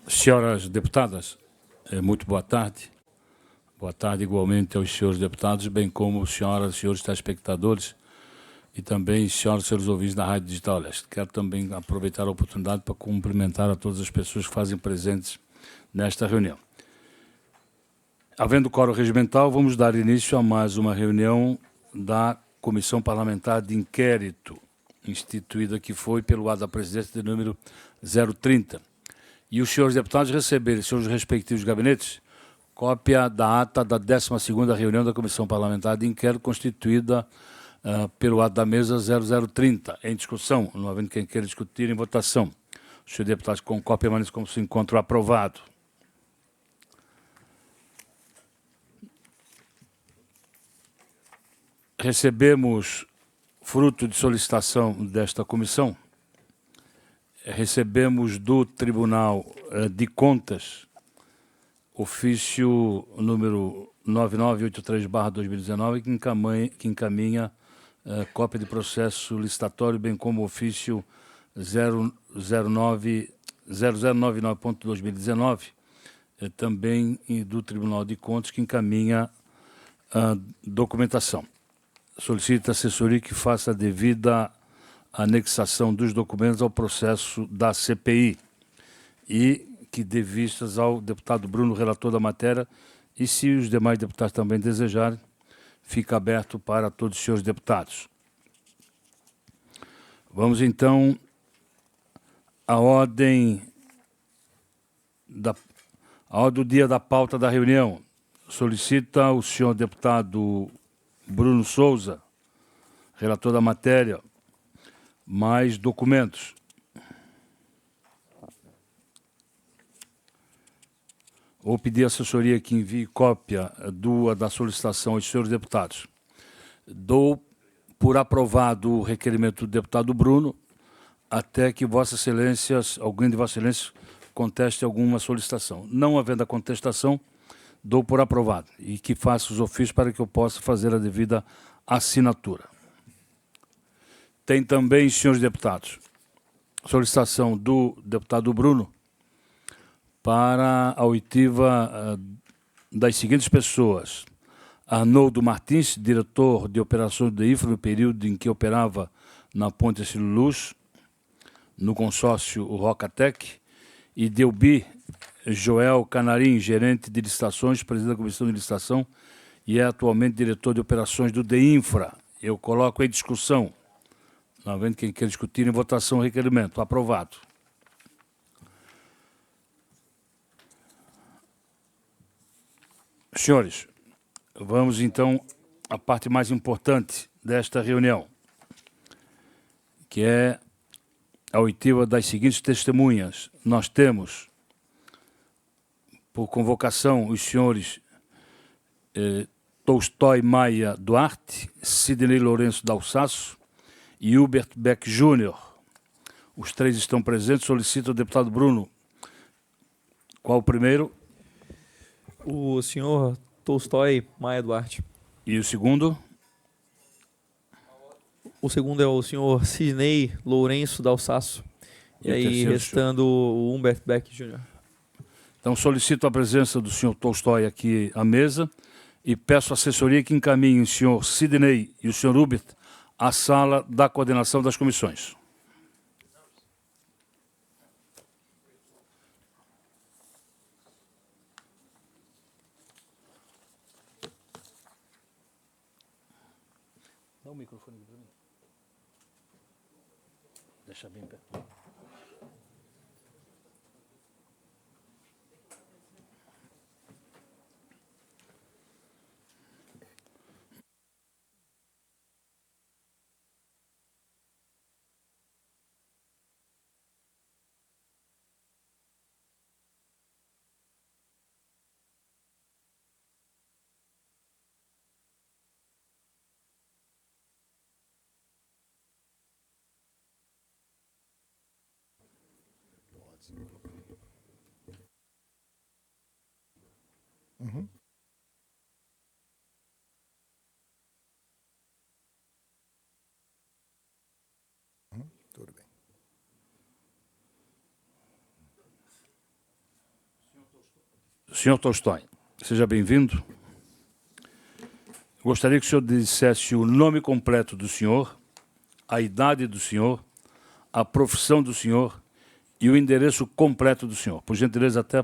Senhoras deputadas, muito boa tarde. Boa tarde igualmente aos senhores deputados, bem como senhoras e senhores telespectadores e também senhoras e senhores ouvintes da Rádio Digital Leste. Quero também aproveitar a oportunidade para cumprimentar a todas as pessoas que fazem presentes nesta reunião. Havendo quórum regimental, vamos dar início a mais uma reunião da Comissão Parlamentar de Inquérito, instituída que foi pelo ato da presidência de número 030. E os senhores deputados receberem seus respectivos gabinetes cópia da ata da 12ª reunião da Comissão Parlamentar de Inquérito, constituída pelo ato da mesa 0030, em discussão, não havendo quem queira discutir, em votação. Os senhores deputados com cópia permaneçam como se encontram aprovado. Recebemos, fruto de solicitação desta comissão, recebemos do Tribunal de Contas ofício número 9983/2019, que encaminha cópia de processo licitatório, bem como ofício 0099.2019, também do Tribunal de Contas, que encaminha documentação. Solicita a assessoria que faça a devida anexação dos documentos ao processo da CPI e que dê vistas ao deputado Bruno, relator da matéria, e se os demais deputados também desejarem, fica aberto para todos os senhores deputados. Vamos, então, à ordem do dia da pauta da reunião. Solicita o senhor deputado Bruno Souza, relator da matéria, mais documentos. Vou pedir à assessoria que envie cópia da solicitação aos senhores deputados. Dou por aprovado o requerimento do deputado Bruno, até que Vossa Excelência, alguém de Vossa Excelência, conteste alguma solicitação. Não havendo a contestação, dou por aprovado e que faça os ofícios para que eu possa fazer a devida assinatura. Tem também, senhores deputados, solicitação do deputado Bruno para a oitiva das seguintes pessoas: Arnoldo Martins, diretor de operações do IFRA no período em que operava na Ponte Estilo Luz, no consórcio Rocatec, e Delbi Joel Canarim, gerente de licitações, presidente da Comissão de Licitação, e é atualmente diretor de operações do DEINFRA. Eu coloco em discussão, não havendo quem queira discutir, em votação o requerimento. Aprovado. Senhores, vamos então à parte mais importante desta reunião, que é a oitiva das seguintes testemunhas. Nós temos, por convocação, os senhores Tolstói Maia Duarte, Sidney Lourenço Dalsaço e Hubert Beck Júnior. Os três estão presentes. Solicito ao deputado Bruno. Qual o primeiro? O senhor Tolstói Maia Duarte. E o segundo? O segundo é o senhor Sidney Lourenço Dalsaço. E aí, terceiro, restando o Humbert Beck Jr. Então, solicito a presença do senhor Tolstói aqui à mesa e peço à assessoria que encaminhe o senhor Sidney e o senhor Hubert à sala da coordenação das comissões. Dá o microfone aqui para mim. Deixa bem perto. Uhum. Tudo bem. Senhor Tolstói, seja bem-vindo. Gostaria que o senhor dissesse o nome completo do senhor, a idade do senhor, a profissão do senhor e o endereço completo do senhor. Por gentileza, até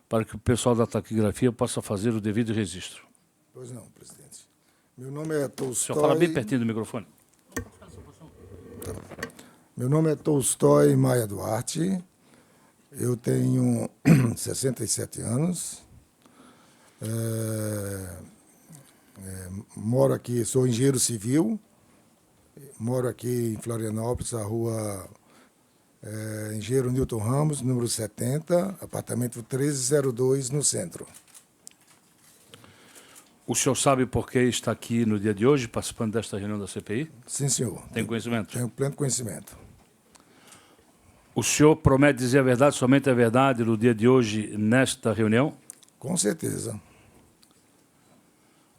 para que o pessoal da taquigrafia possa fazer o devido registro. Pois não, presidente. Meu nome é Tolstói... O senhor fala bem pertinho do microfone. Meu nome é Tolstói Maia Duarte. Eu tenho 67 anos. Moro aqui, sou engenheiro civil. Moro aqui em Florianópolis, a rua Engenheiro Newton Ramos, número 70, apartamento 1302, no centro. O senhor sabe por que está aqui no dia de hoje, participando desta reunião da CPI? Sim, senhor. Tem conhecimento? Tenho pleno conhecimento. O senhor promete dizer a verdade, somente a verdade, no dia de hoje, nesta reunião? Com certeza.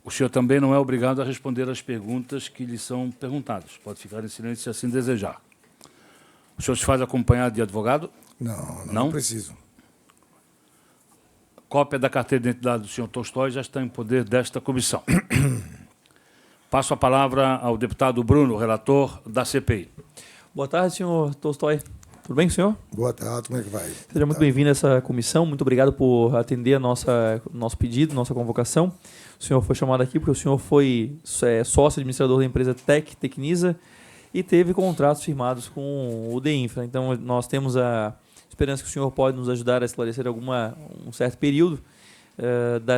O senhor também não é obrigado a responder às perguntas que lhe são perguntadas. Pode ficar em silêncio se assim desejar. O senhor se faz acompanhado de advogado? Não preciso. Cópia da carteira de identidade do senhor Tolstói já está em poder desta comissão. Passo a palavra ao deputado Bruno, relator da CPI. Boa tarde, senhor Tolstói. Tudo bem com o senhor? Boa tarde, como é que vai? Seja muito bem-vindo a essa comissão. Muito obrigado por atender nosso pedido, nossa convocação. O senhor foi chamado aqui porque o senhor foi sócio administrador da empresa Tecnisa e teve contratos firmados com o DEINFRA. Então, nós temos a esperança que o senhor pode nos ajudar a esclarecer um certo período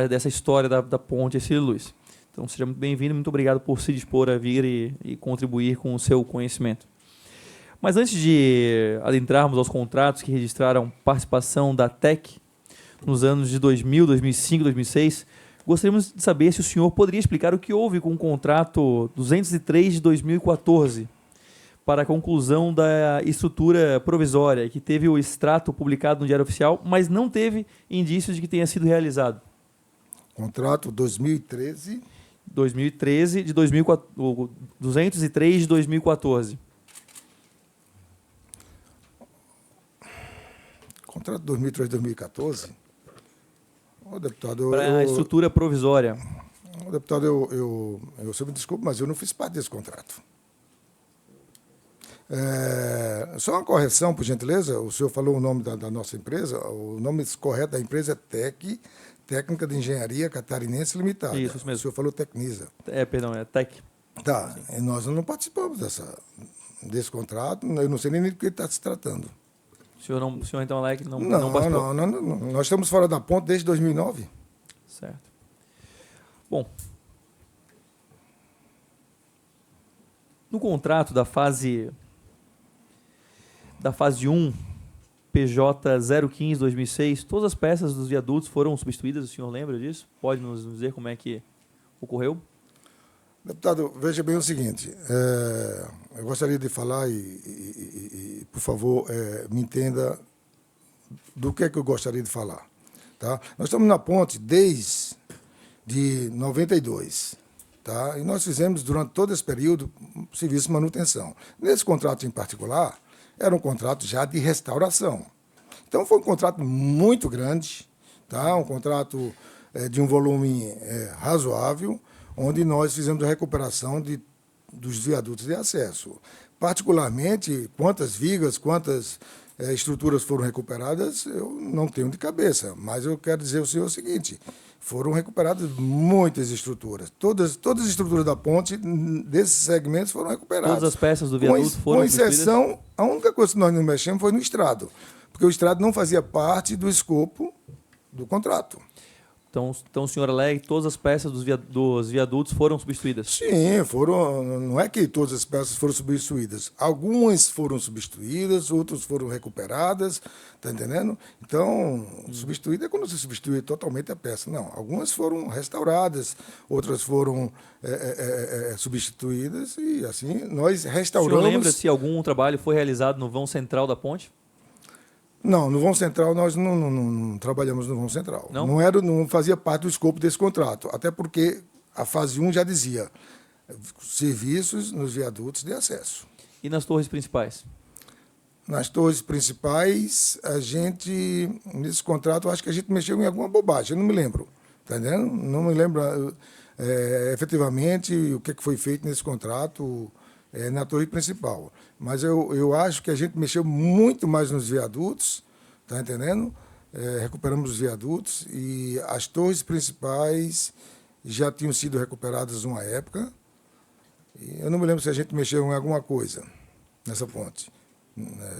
dessa história da ponte Ercílio Luz. Então, seja muito bem-vindo. Muito obrigado por se dispor a vir e contribuir com o seu conhecimento. Mas antes de adentrarmos aos contratos que registraram participação da TEC nos anos de 2000, 2005, 2006, gostaríamos de saber se o senhor poderia explicar o que houve com o contrato 203 de 2014 para a conclusão da estrutura provisória, que teve o extrato publicado no Diário Oficial, mas não teve indícios de que tenha sido realizado. Contrato 2013. 2013 de 2004, 203 de 2014. Contrato 2003-2014. Ô, deputado, Para a estrutura provisória. Ô, deputado, eu me desculpe, mas eu não fiz parte desse contrato. Só uma correção, por gentileza. O senhor falou o nome da nossa empresa. O nome correto da empresa é TEC, Técnica de Engenharia Catarinense Limitada. Isso mesmo. O senhor falou Tecnisa. Perdão, é TEC. Tá, e nós não participamos desse contrato. Eu não sei nem do que está se tratando. O senhor então alega que não participou? Não. Nós estamos fora da ponte desde 2009. Certo. Bom, no contrato da fase 1, PJ 015-2006, todas as peças dos viadutos foram substituídas, o senhor lembra disso? Pode nos dizer como é que ocorreu? Deputado, veja bem o seguinte, eu gostaria de falar e por favor, me entenda do que é que eu gostaria de falar. Tá? Nós estamos na ponte desde 92, tá? E nós fizemos, durante todo esse período, serviço de manutenção. Nesse contrato em particular, era um contrato já de restauração. Então, foi um contrato muito grande, tá? Um contrato de um volume razoável, onde nós fizemos a recuperação dos viadutos de acesso. Particularmente, quantas vigas, quantas estruturas foram recuperadas, eu não tenho de cabeça, mas eu quero dizer ao senhor o seguinte, foram recuperadas muitas estruturas. Todas as estruturas da ponte, desses segmentos, foram recuperadas. Todas as peças do viaduto foram substituídas? Com exceção, a única coisa que nós não mexemos foi no estrado, porque o estrado não fazia parte do escopo do contrato. Então o senhor alega que todas as peças dos viadutos foram substituídas? Sim, foram. Não é que todas as peças foram substituídas. Algumas foram substituídas, outras foram recuperadas, está entendendo? Então, substituída é quando se substitui totalmente a peça. Não, algumas foram restauradas, outras foram substituídas e assim nós restauramos. O senhor lembra se algum trabalho foi realizado no vão central da ponte? Não, no vão central nós não trabalhamos no vão central. Não? Não fazia parte do escopo desse contrato, até porque a fase 1 já dizia serviços nos viadutos de acesso. E nas torres principais? Nas torres principais, nesse contrato, eu acho que a gente mexeu em alguma bobagem, eu não me lembro, tá entendendo? Não me lembro efetivamente o que foi feito nesse contrato na torre principal. Mas eu acho que a gente mexeu muito mais nos viadutos, tá entendendo? Recuperamos os viadutos e as torres principais já tinham sido recuperadas uma época. E eu não me lembro se a gente mexeu em alguma coisa nessa ponte.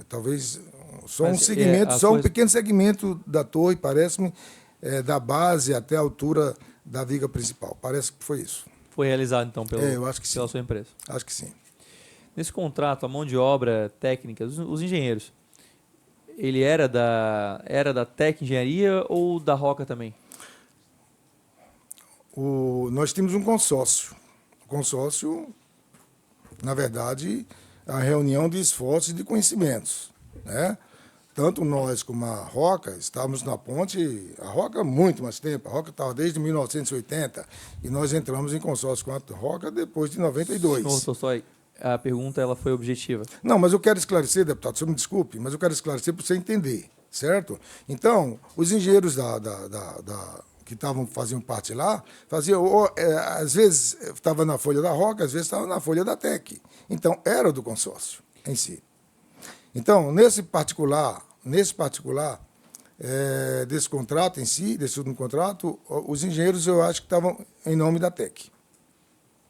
Talvez só um segmento, só um pequeno segmento da torre, parece-me, da base até a altura da viga principal. Parece que foi isso. Foi realizado, então, eu acho que pela sim. sua empresa? Acho que sim. Nesse contrato, a mão de obra técnica, os engenheiros, ele era da Tec Engenharia ou da Roca também? Nós tínhamos um consórcio. O consórcio, na verdade, é a reunião de esforços e de conhecimentos, né? Tanto nós como a Roca estávamos na ponte, a Roca há muito mais tempo, a Roca estava desde 1980 e nós entramos em consórcio com a Roca depois de 92. Senhor Tolstói, a pergunta ela foi objetiva. Não, mas eu quero esclarecer, deputado, senhor me desculpe, mas eu quero esclarecer para você entender, certo? Então, os engenheiros que faziam parte lá, às vezes estava na folha da Roca, às vezes estava na folha da Tec. Então, era do consórcio em si. Então, nesse particular desse contrato em si, desse último contrato, os engenheiros eu acho que estavam em nome da Tec.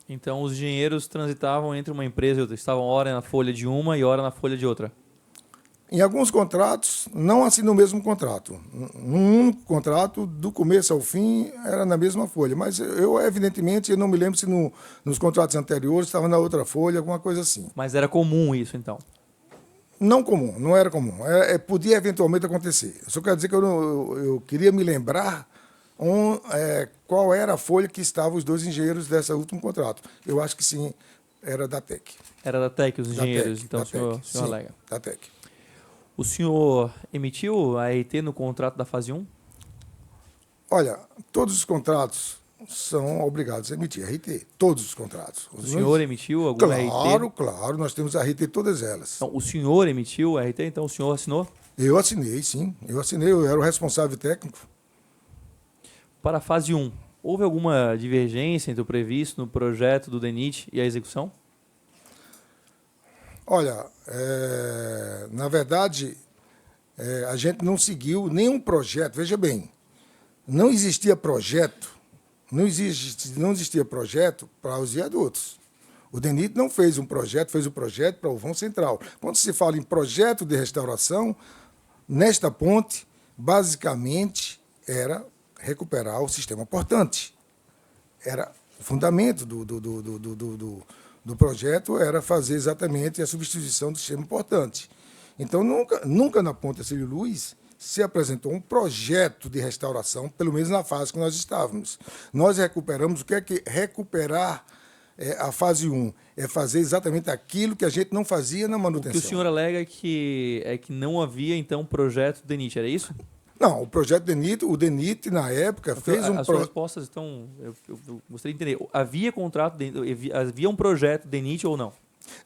Então, os engenheiros transitavam entre uma empresa e outra, estavam hora na folha de uma e hora na folha de outra. Em alguns contratos, não assim no mesmo contrato. Num único contrato, do começo ao fim, era na mesma folha. Mas evidentemente, eu não me lembro se nos contratos anteriores estava na outra folha, alguma coisa assim. Mas era comum isso, então? Não comum, não era comum. Podia eventualmente acontecer. Eu só quero dizer que eu queria me lembrar qual era a folha que estavam os dois engenheiros desse último contrato. Eu acho que sim, era da Tec. Era da Tec, os engenheiros, então o senhor alega. Da Tec. O senhor emitiu a RT no contrato da fase 1? Olha, todos os contratos são obrigados a emitir RT. Todos os contratos. O senhor emitiu alguma RT? Claro, nós temos a RT todas elas. Então, o senhor emitiu a RT, então o senhor assinou? Eu assinei, sim. Eu era o responsável técnico. Para a fase 1, houve alguma divergência entre o previsto no projeto do DENIT e a execução? Olha, na verdade, a gente não seguiu nenhum projeto. Veja bem, não existia projeto para os viadutos. O DENIT não fez um projeto, fez o projeto para o vão central. Quando se fala em projeto de restauração, nesta ponte, basicamente, era recuperar o sistema portante. Era o fundamento do projeto, era fazer exatamente a substituição do sistema portante. Então, nunca na ponte Acílio Luz se apresentou um projeto de restauração, pelo menos na fase que nós estávamos. Nós recuperamos, o que é que recuperar a fase 1? É fazer exatamente aquilo que a gente não fazia na manutenção. O que o senhor alega é que não havia, então, projeto DENIT, era isso? Não, o projeto DENIT, o DENIT, na época, fez um... As suas respostas estão... Eu gostaria de entender. Havia contrato, havia um projeto DENIT ou não?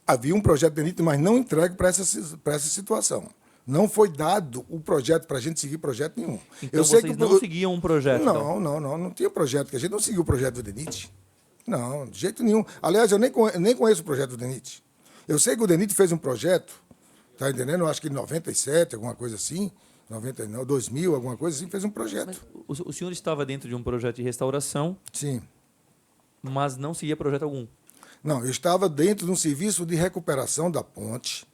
Havia um projeto DENIT, mas não entregue para essa situação. Não foi dado o projeto para a gente seguir projeto nenhum. Então vocês não seguiam um projeto? Não tinha projeto, que a gente não seguiu o projeto do DENIT. Não, de jeito nenhum. Aliás, eu nem conheço o projeto do DENIT. Eu sei que o DENIT fez um projeto, tá entendendo? Eu acho que em 97, alguma coisa assim, 99, 2000, alguma coisa assim, fez um projeto. Mas o senhor estava dentro de um projeto de restauração? Sim. Mas não seguia projeto algum? Não, eu estava dentro de um serviço de recuperação da ponte,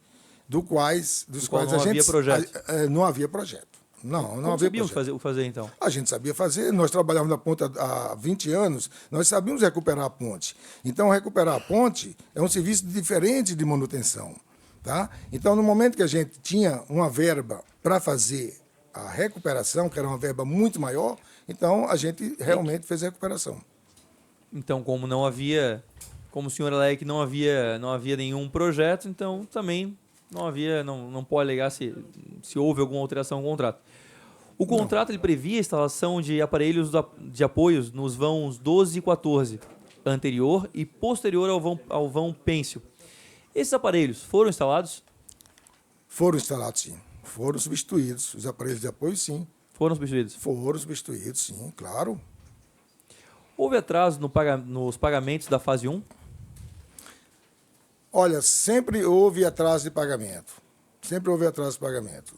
dos quais não havia projeto. Não havia projeto. Não Como havia sabiam projeto. o fazer, então? A gente sabia fazer, nós trabalhávamos na ponte há 20 anos, nós sabíamos recuperar a ponte. Então, recuperar a ponte é um serviço diferente de manutenção. Tá? Então, no momento que a gente tinha uma verba para fazer a recuperação, que era uma verba muito maior, então a gente realmente fez a recuperação. Então, como não havia, como o senhor alega que não havia nenhum projeto, então também não pode alegar se houve alguma alteração no contrato. O contrato ele previa a instalação de aparelhos de apoios nos vãos 12 e 14, anterior e posterior ao vão pêncil. Esses aparelhos foram instalados? Foram instalados, sim. Foram substituídos. Os aparelhos de apoio, sim. Foram substituídos? Foram substituídos, sim, claro. Houve atraso nos pagamentos da fase 1? Olha, sempre houve atraso de pagamento. Sempre houve atraso de pagamento.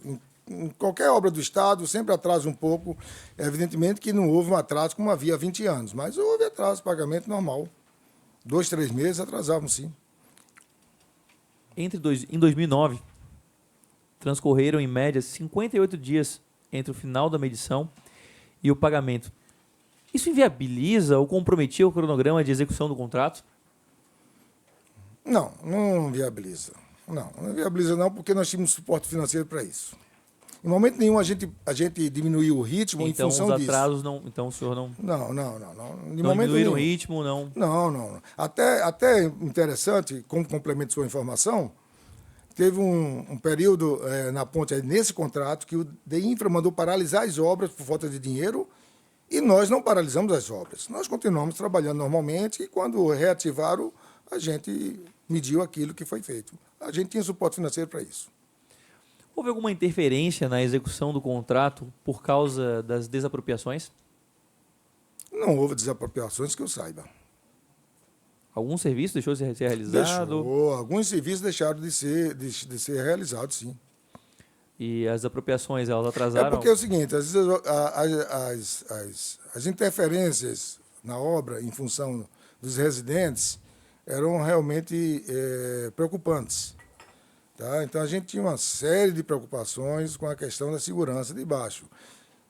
Em qualquer obra do Estado, sempre atrasa um pouco. Evidentemente que não houve um atraso como havia há 20 anos, mas houve atraso de pagamento normal. 2, 3 meses atrasavam, sim. Em 2009, transcorreram em média 58 dias entre o final da medição e o pagamento. Isso inviabiliza ou comprometia o cronograma de execução do contrato? Não, não viabiliza. Não viabiliza não, porque nós tínhamos suporte financeiro para isso. Em momento nenhum a gente diminuiu o ritmo Então, em função os disso. atrasos não. Então, o senhor não. Não. De Não momento diminuíram o nenhum. ritmo, não. Não. Até interessante, como complemento de sua informação, teve um período na ponte, nesse contrato, que o DEINFRA mandou paralisar as obras por falta de dinheiro e nós não paralisamos as obras. Nós continuamos trabalhando normalmente e quando reativaram, a gente mediu aquilo que foi feito. A gente tinha suporte financeiro para isso. Houve alguma interferência na execução do contrato por causa das desapropriações? Não houve desapropriações que eu saiba. Algum serviço deixou de ser realizado? Deixou. Alguns serviços deixaram de ser realizados, sim. E as apropriações, elas atrasaram? É porque é o seguinte, às vezes as interferências na obra em função dos residentes eram realmente preocupantes. Tá? Então, a gente tinha uma série de preocupações com a questão da segurança de baixo.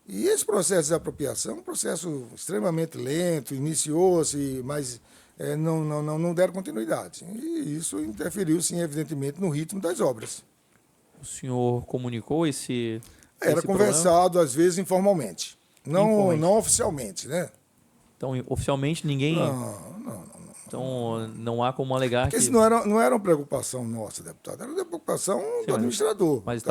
E esse processo de apropriação é um processo extremamente lento, iniciou-se, mas não deram continuidade. E isso interferiu, sim, evidentemente, no ritmo das obras. O senhor comunicou esse Era conversado, às vezes, informalmente. Não oficialmente, né? Então, oficialmente, ninguém... Não. Então, não há como alegar Porque que... isso não era uma preocupação nossa, deputado. Era uma preocupação do administrador. Mas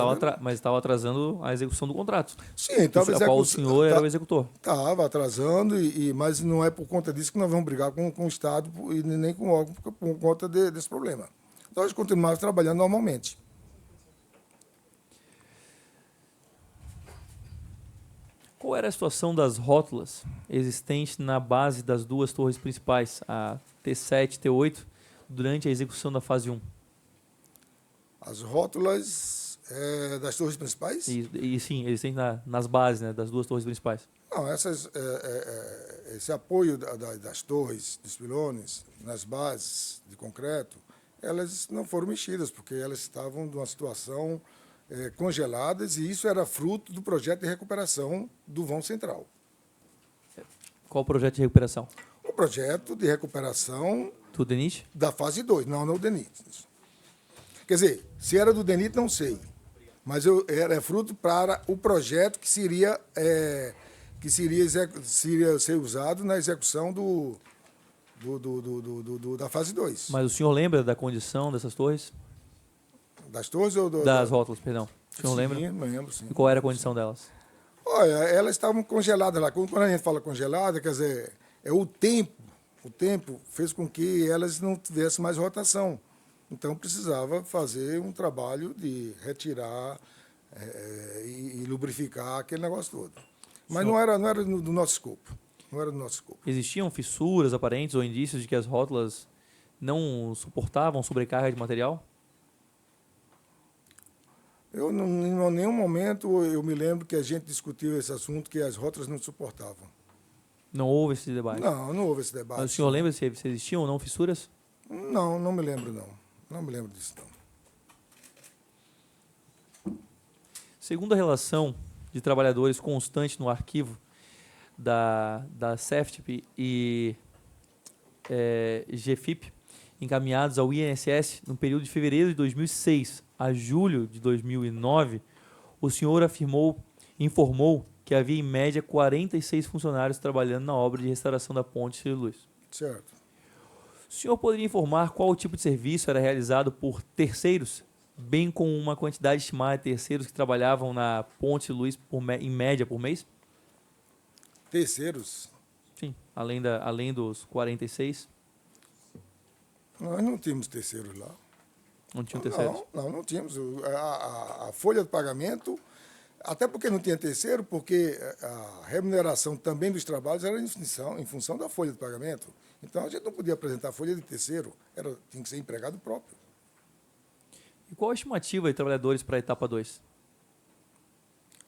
estava atrasando a execução do contrato. Sim, estava a qual o senhor era o executor. Estava atrasando, mas não é por conta disso que nós vamos brigar com o Estado e nem com o órgão por conta desse problema. Nós continuamos trabalhando normalmente. Qual era a situação das rótulas existentes na base das duas torres principais, a T7 e T8, durante a execução da fase 1? As rótulas das torres principais? E sim, existentes nas bases, né, das duas torres principais. Não, esse apoio das torres, dos pilones, nas bases de concreto, elas não foram mexidas, porque elas estavam numa situação congeladas, e isso era fruto do projeto de recuperação do vão central. Qual o projeto de recuperação? O projeto de recuperação Do DENIT? da fase 2, não o DENIT. Quer dizer, se era do DENIT, não sei, mas era fruto para o projeto que seria ser usado na execução da fase 2. Mas o senhor lembra da condição dessas torres? Das torres ou das rótulas, perdão. O senhor lembra? Sim, lembro, sim. E qual era a condição delas? Olha, elas estavam congeladas lá. Quando a gente fala congelada, quer dizer, o tempo fez com que elas não tivessem mais rotação. Então, precisava fazer um trabalho de retirar e lubrificar aquele negócio todo. Mas não era do nosso escopo. Não era do nosso escopo. Existiam fissuras aparentes ou indícios de que as rótulas não suportavam sobrecarga de material? Em nenhum momento eu me lembro que a gente discutiu esse assunto, que as rótulas não suportavam. Não houve esse debate? Não houve esse debate. Mas o senhor lembra se existiam ou não fissuras? Não me lembro, não. Não me lembro disso, não. Segundo a relação de trabalhadores constante no arquivo da CEFTP e GFIP, encaminhados ao INSS no período de fevereiro de 2006 a julho de 2009, o senhor informou que havia em média 46 funcionários trabalhando na obra de restauração da ponte Sírio Luiz. Certo. O senhor poderia informar qual tipo de serviço era realizado por terceiros, bem como uma quantidade estimada de terceiros que trabalhavam na ponte Sírio Luiz em média por mês? Terceiros? Sim, além dos 46. Nós não tínhamos terceiros lá. Não tinha um terceiro? Não tínhamos. A folha de pagamento, até porque não tinha terceiro, porque a remuneração também dos trabalhos era em função da folha de pagamento. Então, a gente não podia apresentar folha de terceiro, tinha que ser empregado próprio. E qual a estimativa de trabalhadores para a etapa 2?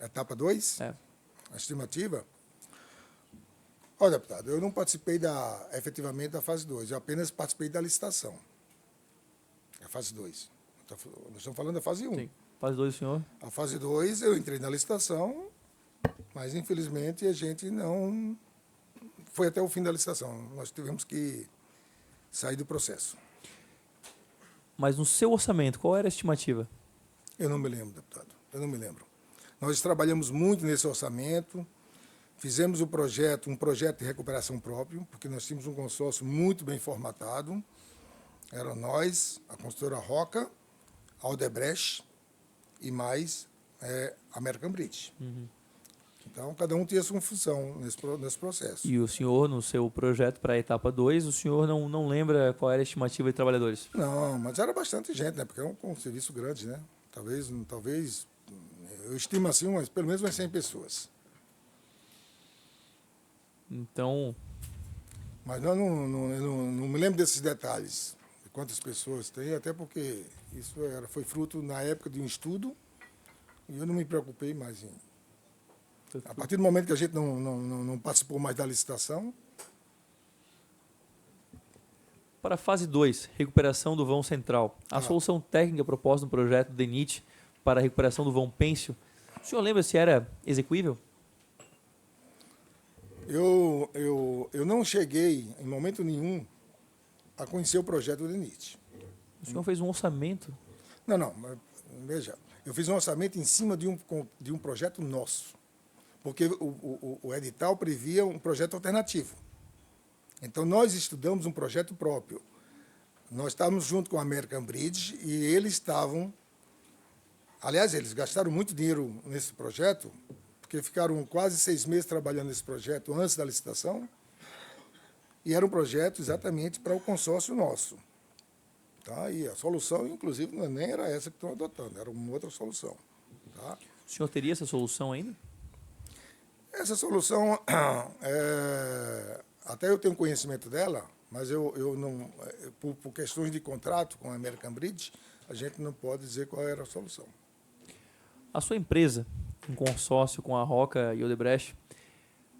Etapa 2, É. a estimativa. Olha, deputado, eu não participei efetivamente da fase 2, eu apenas participei da licitação. A fase 2. Nós estamos falando da fase 1. Sim. Fase 2, senhor? A fase 2, eu entrei na licitação, mas infelizmente a gente não foi até o fim da licitação. Nós tivemos que sair do processo. Mas no seu orçamento, qual era a estimativa? Eu não me lembro, deputado. Eu não me lembro. Nós trabalhamos muito nesse orçamento, fizemos um projeto de recuperação próprio, porque nós tínhamos um consórcio muito bem formatado. Era nós, a construtora Roca, a Odebrecht e mais a American Bridge. Uhum. Então, cada um tinha sua função nesse processo. E o senhor, no seu projeto para a etapa 2, o senhor não lembra qual era a estimativa de trabalhadores? Não, mas era bastante gente, né? Porque é um serviço grande, né? Talvez, eu estimo assim, pelo menos umas 100 pessoas. Então, Mas eu não me lembro desses detalhes, de quantas pessoas tem, até porque isso foi fruto, na época, de um estudo, e eu não me preocupei mais em... A partir do momento que a gente não participou mais da licitação... para a fase 2, recuperação do vão central, a solução técnica proposta no projeto DENIT para a recuperação do vão Pêncio, o senhor lembra se era execuível? Eu não cheguei, em momento nenhum, a conhecer o projeto do DENIT. O senhor fez um orçamento? Não, mas, veja, eu fiz um orçamento em cima de um projeto nosso, porque o edital previa um projeto alternativo. Então, nós estudamos um projeto próprio. Nós estávamos junto com a American Bridge e eles estavam... Aliás, eles gastaram muito dinheiro nesse projeto, porque ficaram quase 6 meses trabalhando nesse projeto antes da licitação, e era um projeto exatamente para o consórcio nosso. Tá? E a solução, inclusive, nem era essa que estão adotando, era uma outra solução. Tá? O senhor teria essa solução ainda? Essa solução, até eu tenho conhecimento dela, mas eu não, por questões de contrato com a American Bridge, a gente não pode dizer qual era a solução. A sua empresa, em consórcio com a Roca e Odebrecht,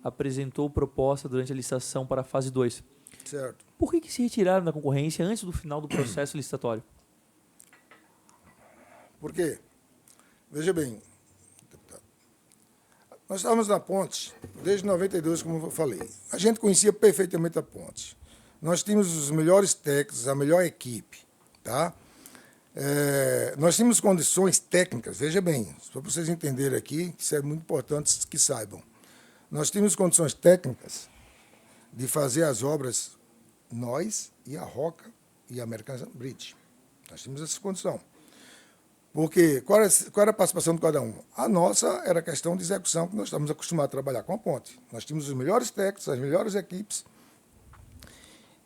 apresentou proposta durante a licitação para a fase 2. Certo. Por que se retiraram da concorrência antes do final do processo licitatório? Por quê? Veja bem, deputado, nós estávamos na ponte desde 92, como eu falei. A gente conhecia perfeitamente a ponte. Nós tínhamos os melhores técnicos, a melhor equipe. Tá? Nós tínhamos condições técnicas, veja bem, só para vocês entenderem aqui, isso é muito importante que saibam. Nós tínhamos condições técnicas de fazer as obras, nós e a Roca e a American Bridge. Nós tínhamos essa condição. Porque qual era a participação de cada um? A nossa era a questão de execução, que nós estamos acostumados a trabalhar com a ponte. Nós tínhamos os melhores técnicos, as melhores equipes,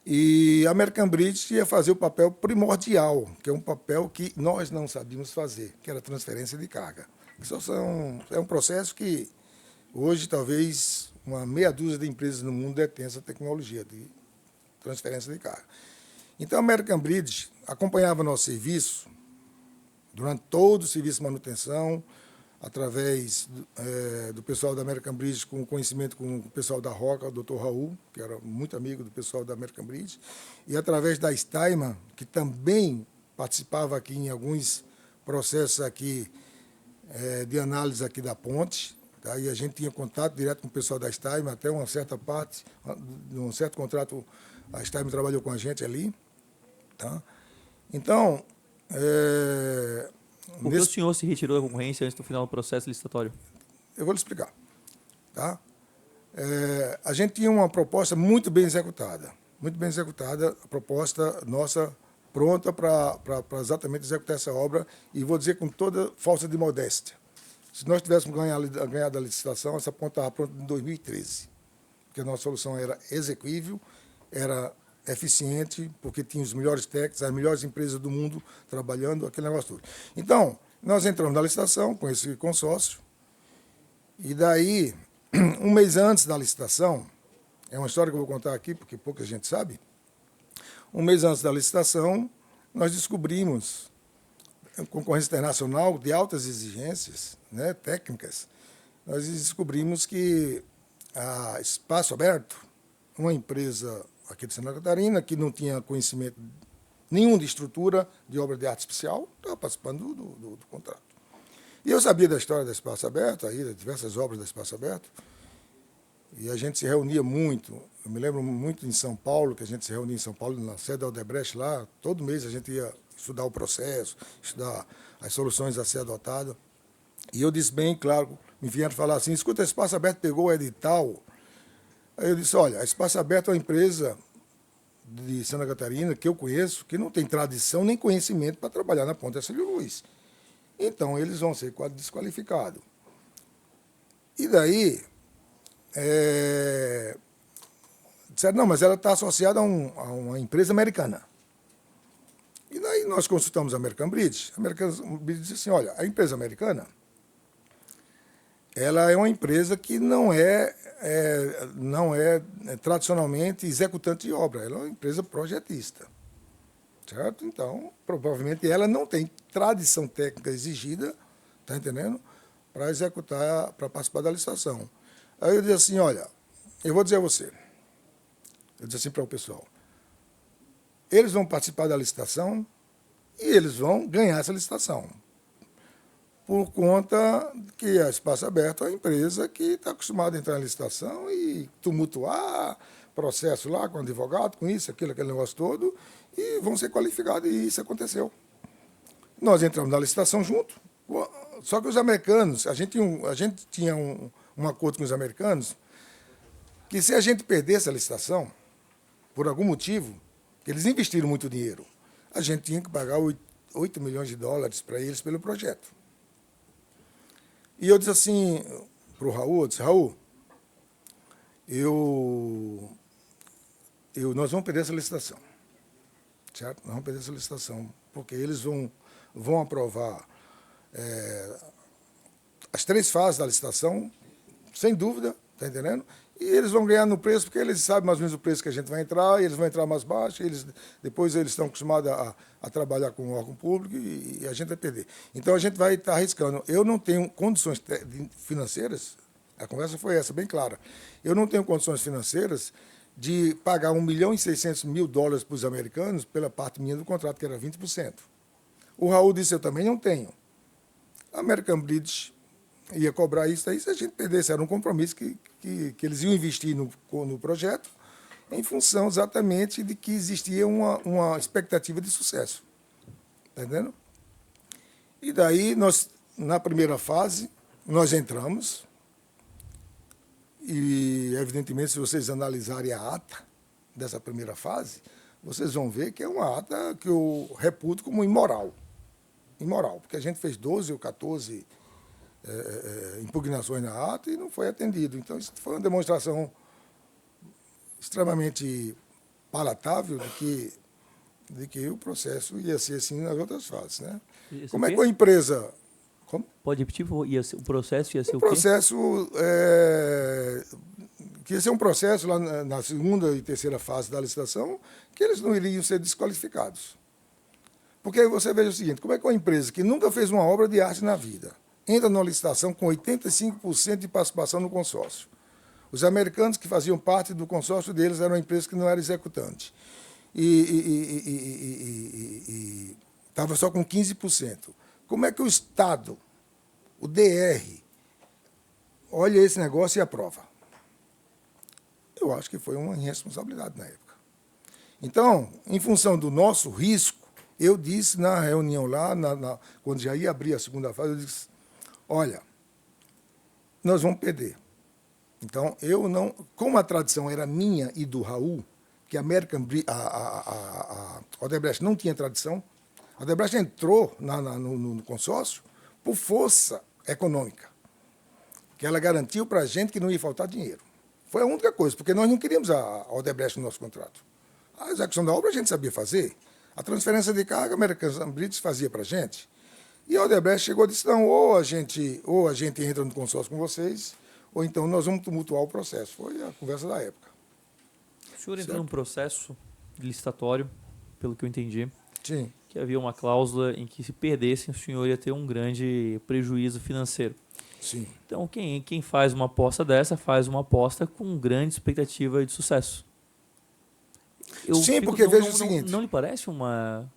e a American Bridge ia fazer o papel primordial, que é um papel que nós não sabíamos fazer, que era a transferência de carga. É um processo que hoje talvez uma meia dúzia de empresas no mundo detém essa tecnologia de transferência de carga. Então a American Bridge acompanhava nosso serviço durante todo o serviço de manutenção, através do pessoal da American Bridge, com conhecimento com o pessoal da Roca, o Dr. Raul, que era muito amigo do pessoal da American Bridge, e através da Steinman, que também participava aqui em alguns processos aqui de análise aqui da ponte, tá? E a gente tinha contato direto com o pessoal da Steinman, até uma certa parte, de um certo contrato, a Steinman trabalhou com a gente ali. Tá? Então, Por que o senhor se retirou da concorrência antes do final do processo licitatório? Eu vou lhe explicar. Tá? A gente tinha uma proposta muito bem executada, a proposta nossa pronta para exatamente executar essa obra, e vou dizer com toda falsa de modéstia. Se nós tivéssemos ganhado a licitação, essa ponta estava pronta em 2013, porque a nossa solução era execuível, era eficiente, porque tinha os melhores técnicos, as melhores empresas do mundo trabalhando, aquele negócio todo. Então, nós entramos na licitação com esse consórcio, e daí, um mês antes da licitação, é uma história que eu vou contar aqui, porque pouca gente sabe, um mês antes da licitação, nós descobrimos, concorrência internacional de altas exigências, né, técnicas, nós descobrimos que a Espaço Aberto, uma empresa aqui de Santa Catarina, que não tinha conhecimento nenhum de estrutura de obra de arte especial, estava participando do contrato. E eu sabia da história da Espaço Aberto, aí, das diversas obras da Espaço Aberto, e a gente se reunia muito. Eu me lembro muito em São Paulo, que a gente se reunia em São Paulo, na sede da Odebrecht lá, todo mês a gente ia estudar o processo, estudar as soluções a ser adotadas. E eu disse bem claro, me vieram falar assim, escuta, a Espaço Aberto pegou o edital. Aí eu disse, olha, a Espaço Aberto é uma empresa de Santa Catarina que eu conheço, que não tem tradição nem conhecimento para trabalhar na Ponta Cílio Luz. Então, eles vão ser desqualificados. E daí, disseram, não, mas ela está associada a uma empresa americana. E daí nós consultamos a American Bridge. A American Bridge disse assim, olha, a empresa americana, ela é uma empresa que não é tradicionalmente executante de obra, ela é uma empresa projetista. Certo? Então, provavelmente ela não tem tradição técnica exigida, está entendendo? Para executar, para participar da licitação. Aí eu disse assim, olha, eu vou dizer a você, eu disse assim para o pessoal, eles vão participar da licitação e eles vão ganhar essa licitação. Por conta que a Espaço Aberto é uma empresa que está acostumada a entrar em licitação e tumultuar processo lá com o advogado, com isso, aquele negócio todo, e vão ser qualificados, e isso aconteceu. Nós entramos na licitação junto, só que os americanos, a gente tinha um acordo com os americanos, que se a gente perdesse a licitação, por algum motivo, que eles investiram muito dinheiro, a gente tinha que pagar 8 milhões de dólares para eles pelo projeto. E eu disse assim para o Raul, eu disse, Raul, nós vamos perder essa licitação. Certo? Nós vamos perder essa licitação, porque eles vão aprovar as 3 fases da licitação, sem dúvida, está entendendo? E eles vão ganhar no preço, porque eles sabem mais ou menos o preço que a gente vai entrar, e eles vão entrar mais baixo, depois eles estão acostumados a trabalhar com o órgão público e a gente vai perder. Então a gente vai estar arriscando. Eu não tenho condições financeiras, a conversa foi essa, bem clara. Eu não tenho condições financeiras de pagar $1.600.000 para os americanos pela parte minha do contrato, que era 20%. O Raul disse, eu também não tenho. A American Bridge ia cobrar isso aí se a gente perdesse. Era um compromisso que eles iam investir no projeto em função exatamente de que existia uma expectativa de sucesso. Está entendendo? E daí, na primeira fase, nós entramos. E, evidentemente, se vocês analisarem a ata dessa primeira fase, vocês vão ver que é uma ata que eu reputo como imoral. Imoral, porque a gente fez 12 ou 14 impugnações na ata e não foi atendido. Então, isso foi uma demonstração extremamente palatável de que o processo ia ser assim nas outras fases. Né? Como é que a empresa... Como? Pode repetir, o processo ia ser o quê? O processo que ia ser um processo lá na segunda e terceira fase da licitação, que eles não iriam ser desqualificados. Porque aí você veja o seguinte, como é que uma empresa que nunca fez uma obra de arte na vida entra numa licitação com 85% de participação no consórcio? Os americanos que faziam parte do consórcio deles eram uma empresa que não era executante. E estava só com 15%. Como é que o Estado, o DR, olha esse negócio e aprova? Eu acho que foi uma irresponsabilidade na época. Então, em função do nosso risco, eu disse na reunião lá, quando já ia abrir a segunda fase, eu disse, olha, nós vamos perder. Então, eu não... Como a tradição era minha e do Raul, que a Odebrecht não tinha tradição, a Odebrecht entrou no consórcio por força econômica, que ela garantiu para a gente que não ia faltar dinheiro. Foi a única coisa, porque nós não queríamos a Odebrecht no nosso contrato. A execução da obra a gente sabia fazer. A transferência de carga, a American Bridge fazia para a gente. E a Odebrecht chegou e disse, não, ou a gente entra no consórcio com vocês, ou então nós vamos tumultuar o processo. Foi a conversa da época. O senhor entrou num processo licitatório, pelo que eu entendi, Sim. que havia uma cláusula em que se perdessem, o senhor ia ter um grande prejuízo financeiro. Sim. Então, quem faz uma aposta dessa, faz uma aposta com grande expectativa de sucesso. Sim, porque veja o seguinte... Não lhe parece uma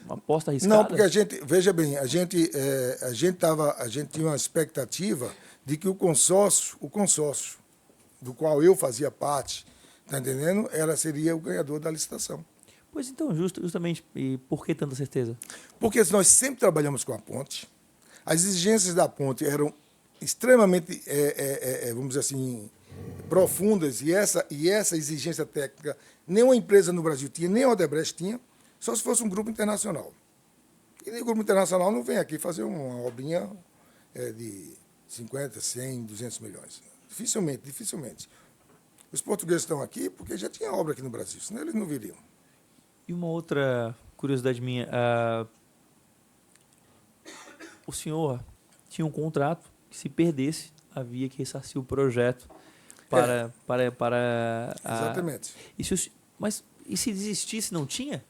aposta arriscada? Não, porque a gente, veja bem, a gente tinha uma expectativa de que o consórcio do qual eu fazia parte, tá entendendo? Seria o ganhador da licitação. Pois então, justamente, e por que tanta certeza? Porque nós sempre trabalhamos com a ponte, as exigências da ponte eram extremamente, vamos dizer assim, profundas, e essa exigência técnica nenhuma empresa no Brasil tinha, nem a Odebrecht tinha, só se fosse um grupo internacional. E o grupo internacional não vem aqui fazer uma obrinha de 50, 100, 200 milhões. Dificilmente. Os portugueses estão aqui porque já tinha obra aqui no Brasil, senão eles não viriam. E uma outra curiosidade minha, o senhor tinha um contrato que, se perdesse, havia que ressarcir o projeto para Exatamente. Mas e se desistisse, não tinha?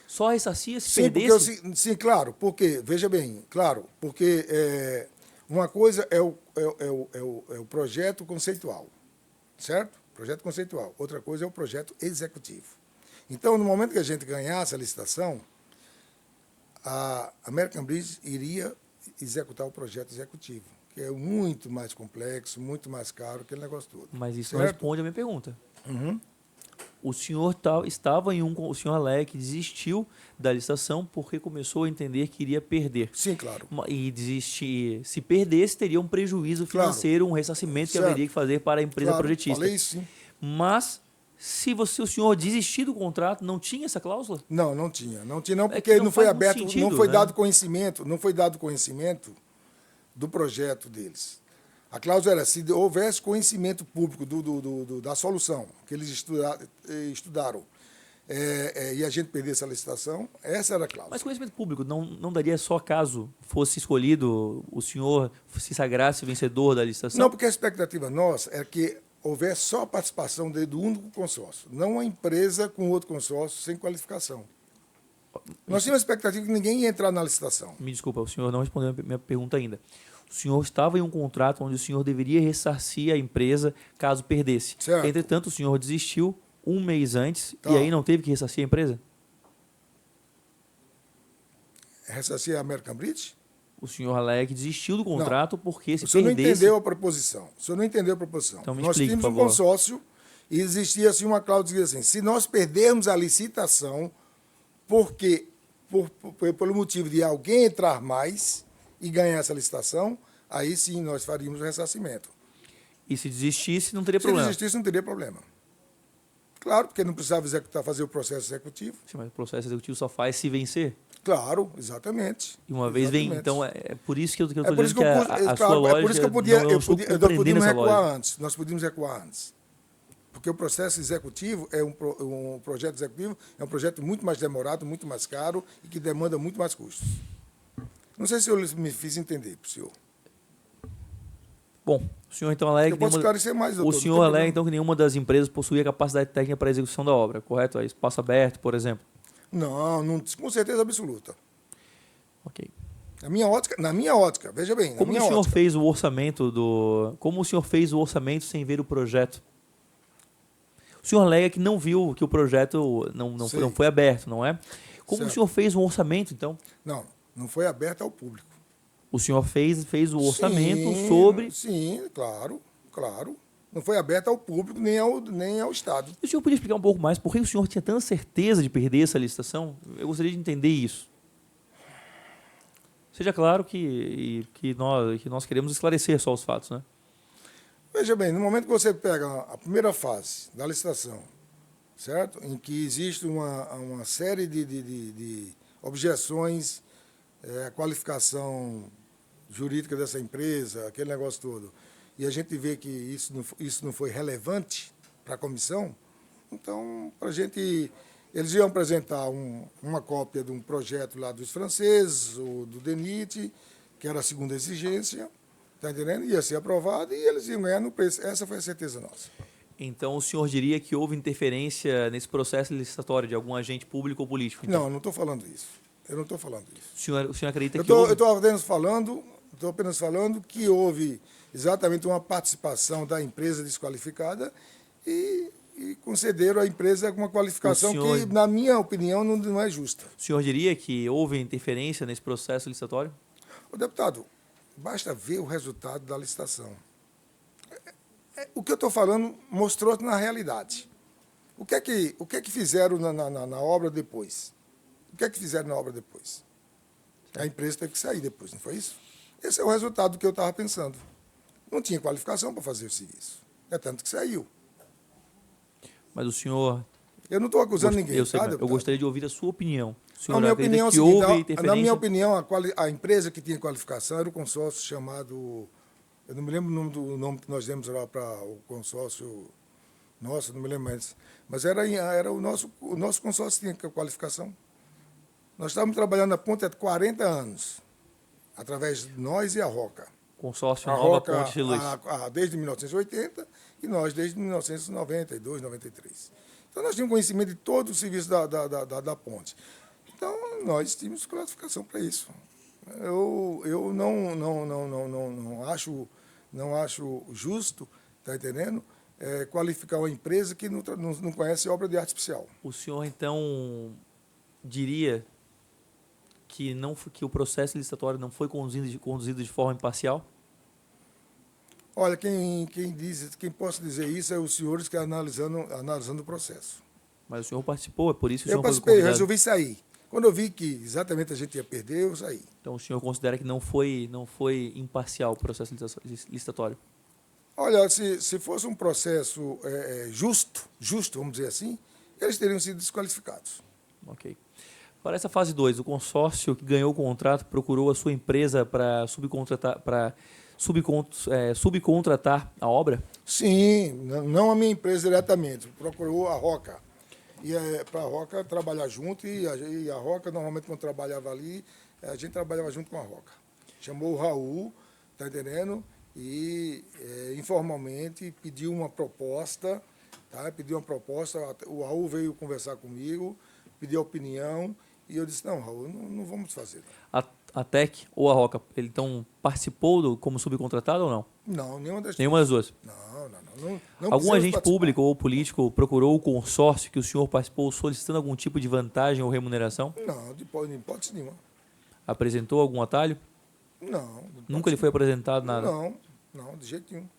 Só ressarcia se Sim, perdesse? sim, claro, porque, veja bem, claro, porque uma coisa é o projeto conceitual, certo? Projeto conceitual. Outra coisa é o projeto executivo. Então, no momento que a gente ganhasse a licitação, a American Bridge iria executar o projeto executivo, que é muito mais complexo, muito mais caro, aquele negócio todo. Mas isso certo? não responde a minha pergunta. Uhum. O senhor estava o senhor Alec desistiu da licitação porque começou a entender que iria perder. Sim, claro. E se perdesse, teria um prejuízo financeiro, um ressarcimento que Certo. haveria que fazer para a empresa Claro, projetista. falei isso, sim. Mas, se o senhor desistir do contrato, não tinha essa cláusula? Não tinha, porque que não não foi faz muito aberto, sentido, não foi né? dado conhecimento do projeto deles. A cláusula era, se houvesse conhecimento público da solução que eles estudaram e a gente perdesse a licitação, essa era a cláusula. Mas conhecimento público não daria só caso fosse escolhido o senhor se sagrasse vencedor da licitação? Não, porque a expectativa nossa é que houvesse só a participação do único consórcio, não uma empresa com outro consórcio sem qualificação. Nós tínhamos a expectativa que ninguém ia entrar na licitação. Me desculpa, o senhor não respondeu a minha pergunta ainda. O senhor estava em um contrato onde o senhor deveria ressarcir a empresa caso perdesse. Certo. Entretanto, o senhor desistiu um mês antes Tá. e aí não teve que ressarcir a empresa? Ressarcir a American Bridge? O senhor Alec desistiu do contrato porque se O senhor não perdesse... entendeu a proposição. Então me Nós explique, tínhamos por um favor. consórcio e existia assim, uma cláusula que dizia assim, se nós perdermos a licitação pelo motivo de alguém entrar mais e ganhar essa licitação, aí sim nós faríamos o ressarcimento. E se desistisse, não teria Se problema? desistisse, não teria problema. Claro, porque não precisava fazer o processo executivo. Sim, mas o processo executivo só faz se vencer. Claro, exatamente. E uma vez vem... Exatamente. Então, é por isso que eu estou É por isso dizendo que que a sua lógica... é por isso que nós podíamos recuar antes. Nós podíamos recuar antes. Porque o processo executivo um projeto executivo é um projeto muito mais demorado, muito mais caro e que demanda muito mais custos. Não sei se eu me fiz entender para o senhor. Bom, o senhor então alega Eu posso esclarecer mais, doutor. o senhor alega então que nenhuma das empresas possuía capacidade técnica para a execução da obra, correto? É espaço aberto, por exemplo. Não, com certeza absoluta. Ok. Na minha ótica, veja bem, Como o senhor fez o orçamento Como o senhor fez o orçamento sem ver o projeto? O senhor alega que não viu que o projeto não foi aberto, não é? Como Certo. o senhor fez um orçamento, então? Não foi aberto ao público. O senhor fez o orçamento Sim, sobre... Sim, claro. Não foi aberto ao público nem ao Estado. O senhor podia explicar um pouco mais por que o senhor tinha tanta certeza de perder essa licitação? Eu gostaria de entender isso. Seja claro que nós queremos esclarecer só os fatos, né? Veja bem, no momento que você pega a primeira fase da licitação, certo? Em que existe uma série de objeções à qualificação jurídica dessa empresa, aquele negócio todo, e a gente vê que isso não foi relevante para a comissão, Então, para a gente... Eles iam apresentar uma cópia de um projeto lá dos franceses, o do DENIT, que era a segunda exigência, está entendendo? Ia ser aprovado e eles iam ganhar no preço. Essa foi a certeza nossa. Então, o senhor diria que houve interferência nesse processo licitatório de algum agente público ou político? Então? Não, eu não estou falando isso. Eu não estou falando isso. O senhor acredita Eu que houve... estou apenas falando que houve exatamente uma participação da empresa desqualificada e concederam à empresa uma qualificação que, na minha opinião, não é justa. O senhor diria que houve interferência nesse processo licitatório? O deputado, basta ver o resultado da licitação. O que eu estou falando mostrou na realidade. O que é que fizeram na obra depois? O que é que fizeram na obra depois? A empresa teve que sair depois, não foi isso? Esse é o resultado do que eu estava pensando. Não tinha qualificação para fazer o serviço. É tanto que saiu. Mas o senhor... Eu não estou acusando ninguém. Eu sei, tá, eu gostaria de ouvir a sua opinião. O senhor Na minha acredita opinião, que houve interferência? na minha opinião, a empresa que tinha qualificação era o consórcio chamado... Eu não me lembro o nome que nós demos lá para o consórcio nosso, não me lembro mais. Mas era o nosso consórcio que tinha qualificação. Nós estávamos trabalhando na ponte há 40 anos, através de nós e a Roca. Consórcio A Nova Roca, Ponte de Luz. desde 1980 e nós desde 1992, 93. Então, nós tínhamos conhecimento de todo o serviço da ponte. Então, nós tínhamos classificação para isso. Eu não acho justo, está entendendo, qualificar uma empresa que não conhece obra de artificial. O senhor, então, diria que o processo licitatório não foi conduzido de forma imparcial? Olha, quem possa dizer isso é os senhores que analisando o processo. Mas o senhor participou, é por isso que o Eu senhor foi participei, convidado. resolvi sair. Quando eu vi que exatamente a gente ia perder, eu saí. Então o senhor considera que não foi imparcial o processo licitatório? Olha, se fosse um processo justo, vamos dizer assim, eles teriam sido desqualificados. Ok. Para essa fase 2, o consórcio que ganhou o contrato procurou a sua empresa para subcontratar a obra? Sim, não a minha empresa diretamente, procurou a Roca. E para a Roca trabalhar junto, e a Roca, normalmente, quando trabalhava ali, a gente trabalhava junto com a Roca. Chamou o Raul, está entendendo? E informalmente pediu uma proposta, tá? O Raul veio conversar comigo, pediu opinião, e eu disse, não, Raul, não vamos fazer. A TEC ou a Roca, ele então participou como subcontratado ou não? Não, nenhuma das duas. Não Algum agente participar. público ou político procurou o consórcio que o senhor participou solicitando algum tipo de vantagem ou remuneração? Não, de hipótese nenhuma. Apresentou algum atalho? Não. Nunca lhe foi apresentado nada? Não, de jeito nenhum.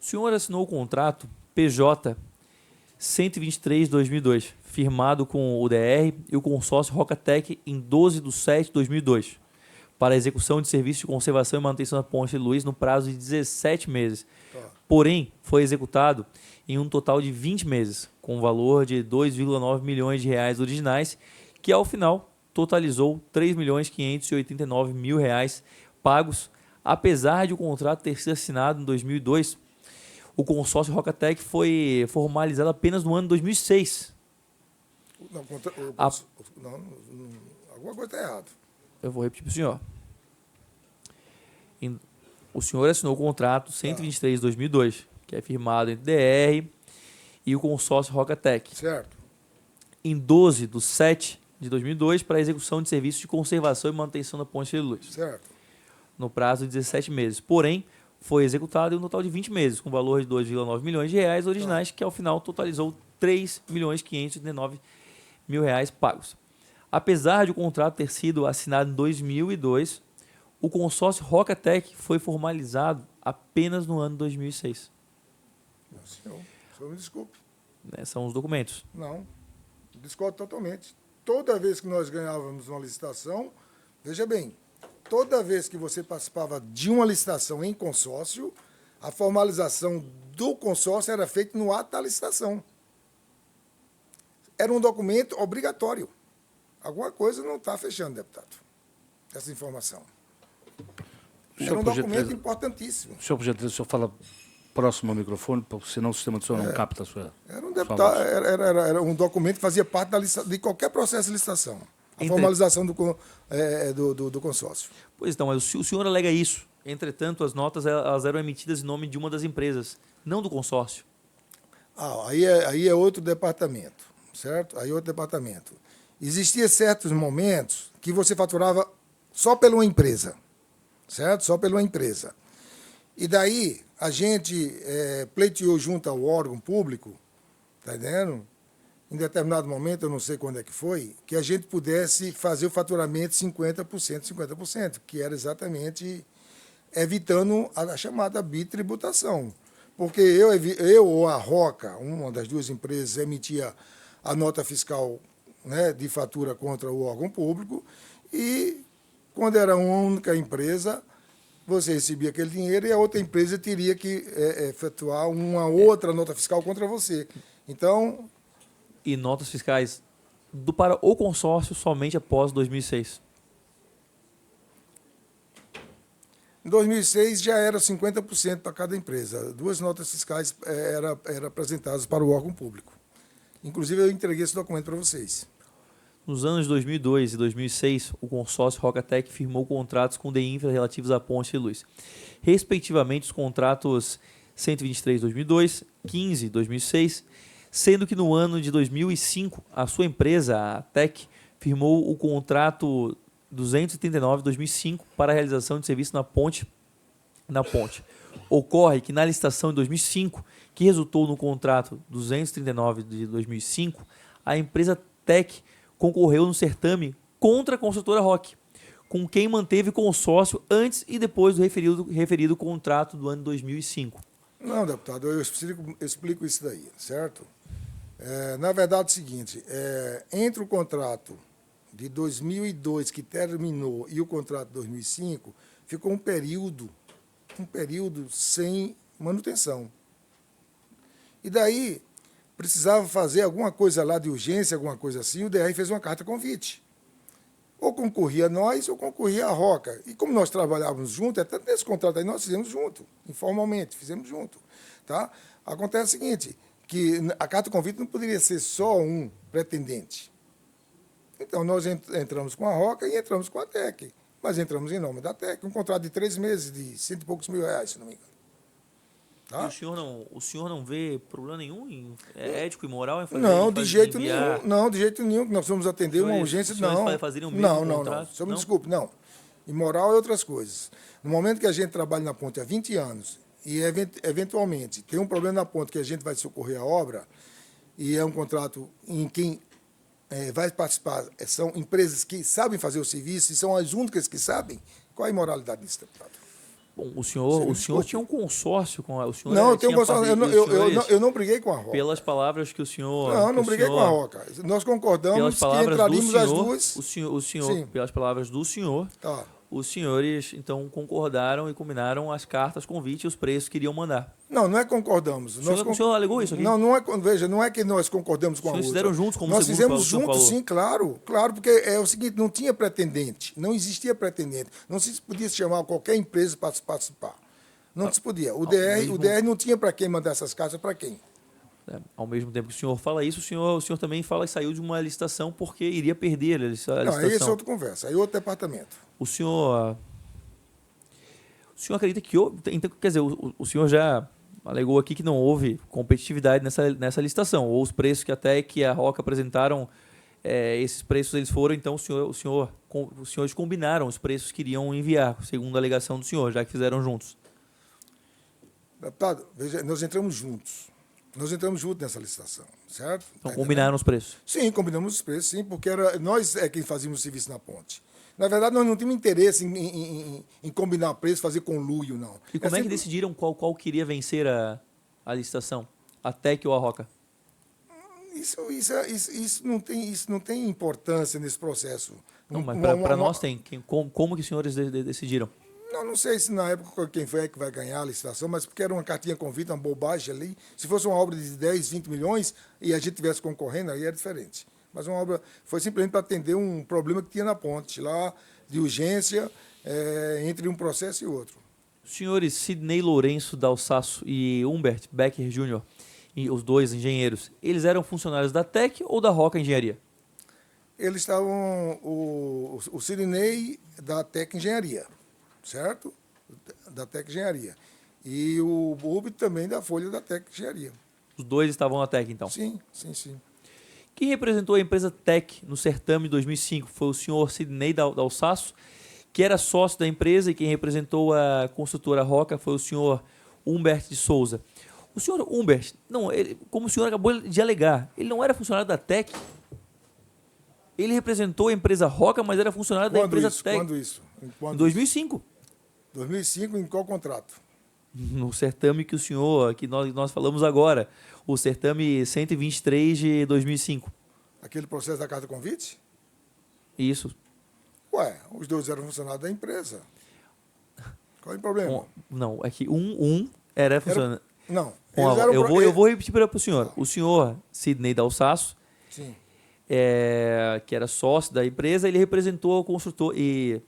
O senhor assinou o contrato PJ 123/2002, firmado com o DR e o consórcio Rocatec em 12/7/2002, para a execução de serviços de conservação e manutenção da Ponte de Luz no prazo de 17 meses. Porém, foi executado em um total de 20 meses, com um valor de 2,9 milhões de reais originais, que ao final totalizou 3.589 mil reais pagos, apesar de o contrato ter sido assinado em 2002. O consórcio Rocatec foi formalizado apenas no ano de 2006. Alguma coisa está errada. Eu vou repetir para o senhor. O senhor assinou o contrato 123/2002, que é firmado entre DR e o consórcio Rocatec. Certo. Em 12/7/2002, para a execução de serviços de conservação e manutenção da Ponte de Luz. Certo. No prazo de 17 meses. Porém, foi executado em um total de 20 meses, com valor de 2,9 milhões de reais originais, que ao final totalizou 3.589 mil reais pagos. Apesar de o contrato ter sido assinado em 2002, o consórcio Rocatec foi formalizado apenas no ano de 2006. Senhor me desculpe. São os documentos. Não, discordo totalmente. Toda vez que nós ganhávamos uma licitação, veja bem, toda vez que você participava de uma licitação em consórcio, a formalização do consórcio era feita no ato da licitação. Era um documento obrigatório. Alguma coisa não está fechando, deputado, essa informação. Era um documento importantíssimo. Senhor, por gentileza, o senhor fala próximo ao microfone, senão o sistema do senhor não capta a sua... Era um deputado, era um documento que fazia parte de qualquer processo de licitação. A formalização do consórcio. Pois então, mas o senhor alega isso. Entretanto, as notas elas eram emitidas em nome de uma das empresas, não do consórcio. Aí é outro departamento, certo? Aí é outro departamento. Existia certos momentos que você faturava só pela uma empresa, certo? Só pela uma empresa. E daí a gente pleiteou junto ao órgão público, tá entendendo? Em determinado momento, eu não sei quando é que foi, que a gente pudesse fazer o faturamento 50%, que era exatamente evitando a chamada bitributação. Porque eu ou a Roca, uma das duas empresas, emitia a nota fiscal, né, de fatura contra o órgão público, e quando era uma única empresa, você recebia aquele dinheiro e a outra empresa teria que efetuar uma outra nota fiscal contra você. Então... E notas fiscais para o consórcio somente após 2006. Em 2006 já era 50% para cada empresa. 2 notas fiscais eram apresentadas para o órgão público. Inclusive, eu entreguei esse documento para vocês. Nos anos de 2002 e 2006, o consórcio Rocatec firmou contratos com o DEINFRA relativos à Ponte de Luz. Respectivamente, os contratos 123/2002, 15/2006, sendo que no ano de 2005, a sua empresa, a TEC, firmou o contrato 239/2005 para a realização de serviço na ponte. Ocorre que na licitação de 2005, que resultou no contrato 239 de 2005, a empresa TEC concorreu no certame contra a construtora ROC, com quem manteve consórcio antes e depois do referido contrato do ano 2005. Não, deputado, eu explico isso daí, certo? Na verdade, é o seguinte, entre o contrato de 2002, que terminou, e o contrato de 2005, ficou um período sem manutenção. E daí, precisava fazer alguma coisa lá de urgência, alguma coisa assim, o DR fez uma carta convite. Ou concorria nós, ou concorria a Roca. E como nós trabalhávamos juntos, até nesse contrato aí nós fizemos junto, informalmente, fizemos junto. Tá? Acontece o seguinte, que a carta convite não poderia ser só um pretendente. Então, nós entramos com a Roca e entramos com a TEC. Mas entramos em nome da TEC, um contrato de 3 meses, de 100 e poucos mil reais, se não me engano. Tá? E o senhor não vê problema nenhum em ético e moral em fazer Não, de jeito enviar... nenhum. Não, de jeito nenhum, que nós vamos atender uma urgência. Não, fazeriam não. Só me desculpe, não. Imoral é outras coisas. No momento que a gente trabalha na ponte há 20 anos e, eventualmente, tem um problema na ponte que a gente vai socorrer a obra, e é um contrato em quem vai participar, são empresas que sabem fazer o serviço e são as únicas que sabem, qual é a imoralidade disso, deputado? Bom, o senhor tinha um consórcio com a... O senhor não, eu tenho um consórcio. Eu não briguei com a Roca. Pelas palavras que o senhor... Não briguei com a Roca. Nós concordamos que entraríamos as duas... O senhor, pelas palavras do senhor, tá. Os senhores, então, concordaram e combinaram as cartas convite e os preços que iriam mandar. Não é concordamos. O senhor alegou isso aqui? Veja, não é que nós concordamos com a outra. Vocês fizeram juntos, como nós fizemos juntos, sim, claro, porque é o seguinte, não tinha pretendente, não existia pretendente, não se podia chamar qualquer empresa para participar, não se podia. O DR não tinha para quem mandar essas cartas, para quem? Ao mesmo tempo que o senhor fala isso, o senhor também fala que saiu de uma licitação porque iria perder a licitação. Não, aí é outra conversa, aí é outro departamento. O senhor acredita que então, quer dizer, o senhor já alegou aqui que não houve competitividade nessa licitação, ou os preços que até que a Roca apresentaram, esses preços eles foram, então os senhores combinaram os preços que iriam enviar, segundo a alegação do senhor, já que fizeram juntos. Deputado, veja, nós entramos juntos. Nós entramos juntos nessa licitação, certo? Então combinaram os preços? Sim, combinamos os preços, sim, porque nós quem fazíamos o serviço na ponte. Na verdade, nós não tínhamos interesse em combinar preço, fazer conluio, não. E como é que decidiram qual queria vencer a licitação? A TEC ou a Roca? Isso não tem importância nesse processo. Não, mas para nós tem. Como que os senhores decidiram? Não sei se na época quem foi que vai ganhar a licitação, mas porque era uma cartinha convite, uma bobagem ali. Se fosse uma obra de 10, 20 milhões e a gente estivesse concorrendo, aí era diferente. Mas uma obra foi simplesmente para atender um problema que tinha na ponte, lá de urgência, entre um processo e outro. Os senhores Sidney Lourenço Dalsasso e Humbert Becker Jr., e os dois engenheiros, eles eram funcionários da TEC ou da Roca Engenharia? Eles estavam, o Sidney da Tec Engenharia, certo? Da Tec Engenharia. E o Rubio também da Folha da Tec Engenharia. Os dois estavam na TEC, então. Sim, sim, sim. Quem representou a empresa TEC no certame de 2005 foi o senhor Sidney Dalsasso, que era sócio da empresa, e quem representou a construtora Roca foi o senhor Humbert de Souza. O senhor Humbert, não, como o senhor acabou de alegar, ele não era funcionário da TEC. Ele representou a empresa Roca, mas era funcionário da empresa TEC. Quando isso? Em 2005. 2005, em qual contrato? No certame que o senhor, que nós falamos agora, o certame 123 de 2005. Aquele processo da carta convite? Isso. Ué, os dois eram funcionários da empresa. Qual é o problema? Não, é que um era funcionário. Não. Eu vou repetir para o senhor. O senhor Sidney Dalsasso, Sim. que era sócio da empresa, ele representou o construtor. E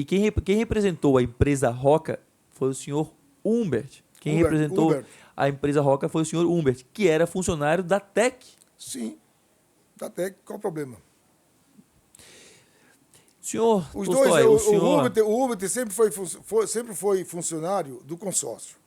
quem representou a empresa Roca foi o senhor Humbert. Quem representou Humbert. a empresa Roca foi o senhor Humbert, que era funcionário da TEC. Sim. Da Tec, qual o problema? Senhor Os Tolstói, dois, senhor... o Humbert sempre foi funcionário do consórcio,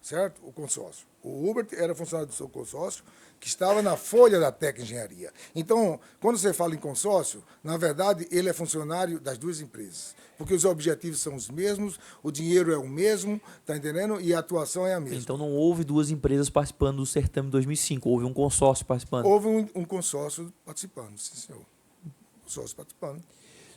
certo? O consórcio. O Humbert era funcionário do seu consórcio, que estava na folha da Tec Engenharia. Então, quando você fala em consórcio, na verdade, ele é funcionário das duas empresas, porque os objetivos são os mesmos, o dinheiro é o mesmo, tá entendendo? E a atuação é a mesma. Então não houve duas empresas participando do certame 2005, houve um consórcio participando. Houve um consórcio participando, sim, senhor. Consórcio participando.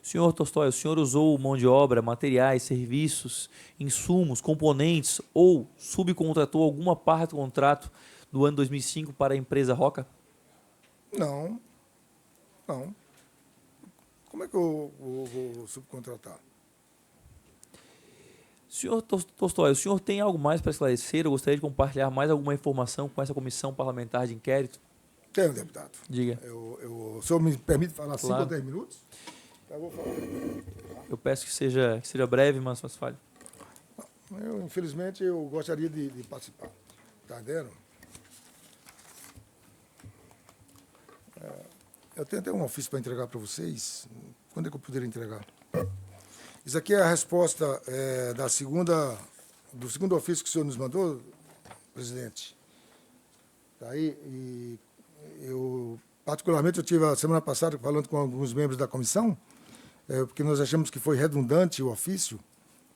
Senhor Tolstói, o senhor usou mão de obra, materiais, serviços, insumos, componentes ou subcontratou alguma parte do contrato do ano 2005 para a empresa Roca? Não. Não. Como é que eu vou subcontratar? Senhor Tolstói, o senhor tem algo mais para esclarecer? Eu gostaria de compartilhar mais alguma informação com essa comissão parlamentar de inquérito? Tenho, deputado. Diga. O senhor me permite falar 5 Claro. ou 10 minutos? Eu vou falar. Eu peço que seja breve, mas fale. Infelizmente, eu gostaria de participar. Está entendendo? Eu tenho até um ofício para entregar para vocês. Quando é que eu poderia entregar? Isso aqui é a resposta do segundo ofício que o senhor nos mandou, presidente. Está aí. E particularmente, eu tive a semana passada falando com alguns membros da comissão, porque nós achamos que foi redundante o ofício,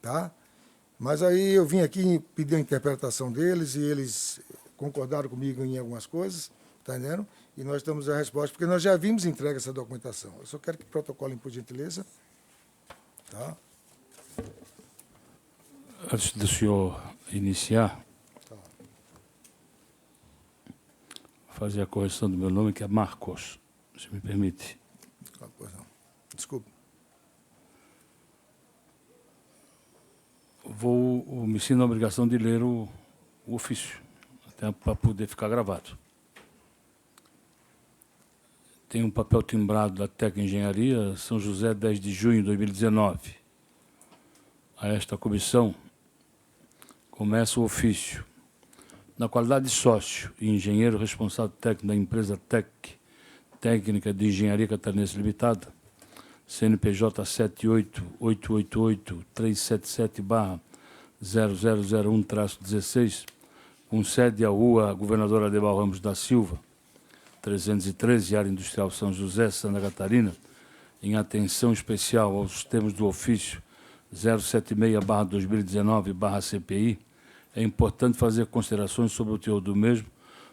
tá? Mas aí eu vim aqui pedir a interpretação deles e eles concordaram comigo em algumas coisas, tá entendendo? E nós damos a resposta, porque nós já vimos entregue essa documentação. Eu só quero que protocolem, por gentileza. Tá? Antes do senhor iniciar, fazer a correção do meu nome, que é Marcos, se me permite. Pois não. Desculpe. Me sinto na obrigação de ler o ofício, até para poder ficar gravado. Tem um papel timbrado da Tec Engenharia, São José, 10 de junho de 2019. A esta comissão começa o ofício. Na qualidade de sócio e engenheiro responsável técnico da empresa TEC, Técnica de Engenharia Catarinense Limitada, CNPJ 7888377/0001-16, com sede à Rua Governador Ademar Ramos da Silva, 313, Área Industrial São José, Santa Catarina, em atenção especial aos termos do ofício 076/2019/CPI, é importante fazer considerações sobre o teor do mesmo,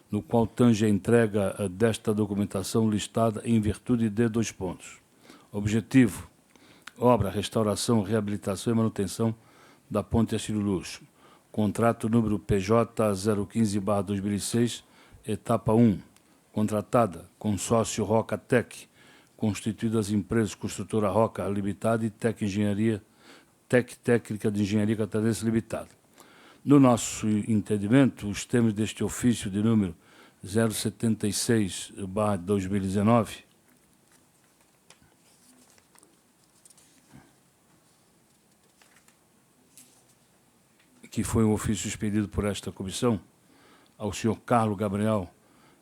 no qual tange a entrega desta documentação listada em virtude de 2 pontos. Objetivo: obra, restauração, reabilitação e manutenção da Ponte Hercílio Luz. Contrato número PJ 015/2006, etapa 1. Contratada, consórcio Roca Tec, constituídas as empresas Construtora Roca Limitada e Tec Engenharia, Tec Técnica de Engenharia Catarinense Limitada. No nosso entendimento, os termos deste ofício de número 076/2019 que foi um ofício expedido por esta comissão, ao senhor Carlos Gabriel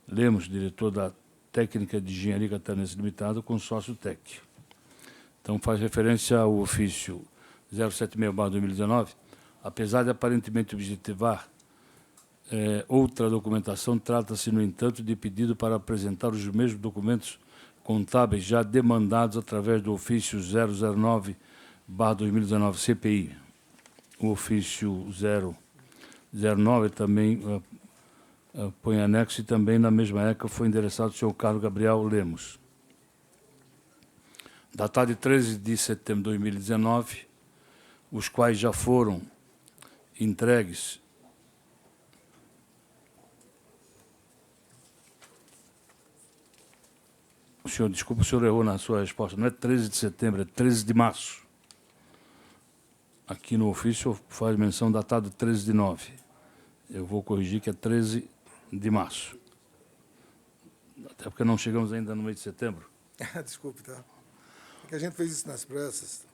Lemos, diretor da Técnica de Engenharia Catarinense Limitada, consórcio TEC. Então, faz referência ao ofício 076/2019, apesar de aparentemente objetivar outra documentação, trata-se, no entanto, de pedido para apresentar os mesmos documentos contábeis já demandados através do ofício 009/2019 CPI. O ofício 009 também põe anexo e também, na mesma época, foi endereçado ao senhor Carlos Gabriel Lemos. Datado de 13 de setembro de 2019, os quais já foram entregues o senhor, desculpa, o senhor errou na sua resposta, não é 13 de setembro, é 13 de março. Aqui no ofício faz menção datado de 13 de 9. Eu vou corrigir que é 13 de março. Até porque não chegamos ainda no mês de setembro. Desculpe, tá? É que a gente fez isso nas pressas.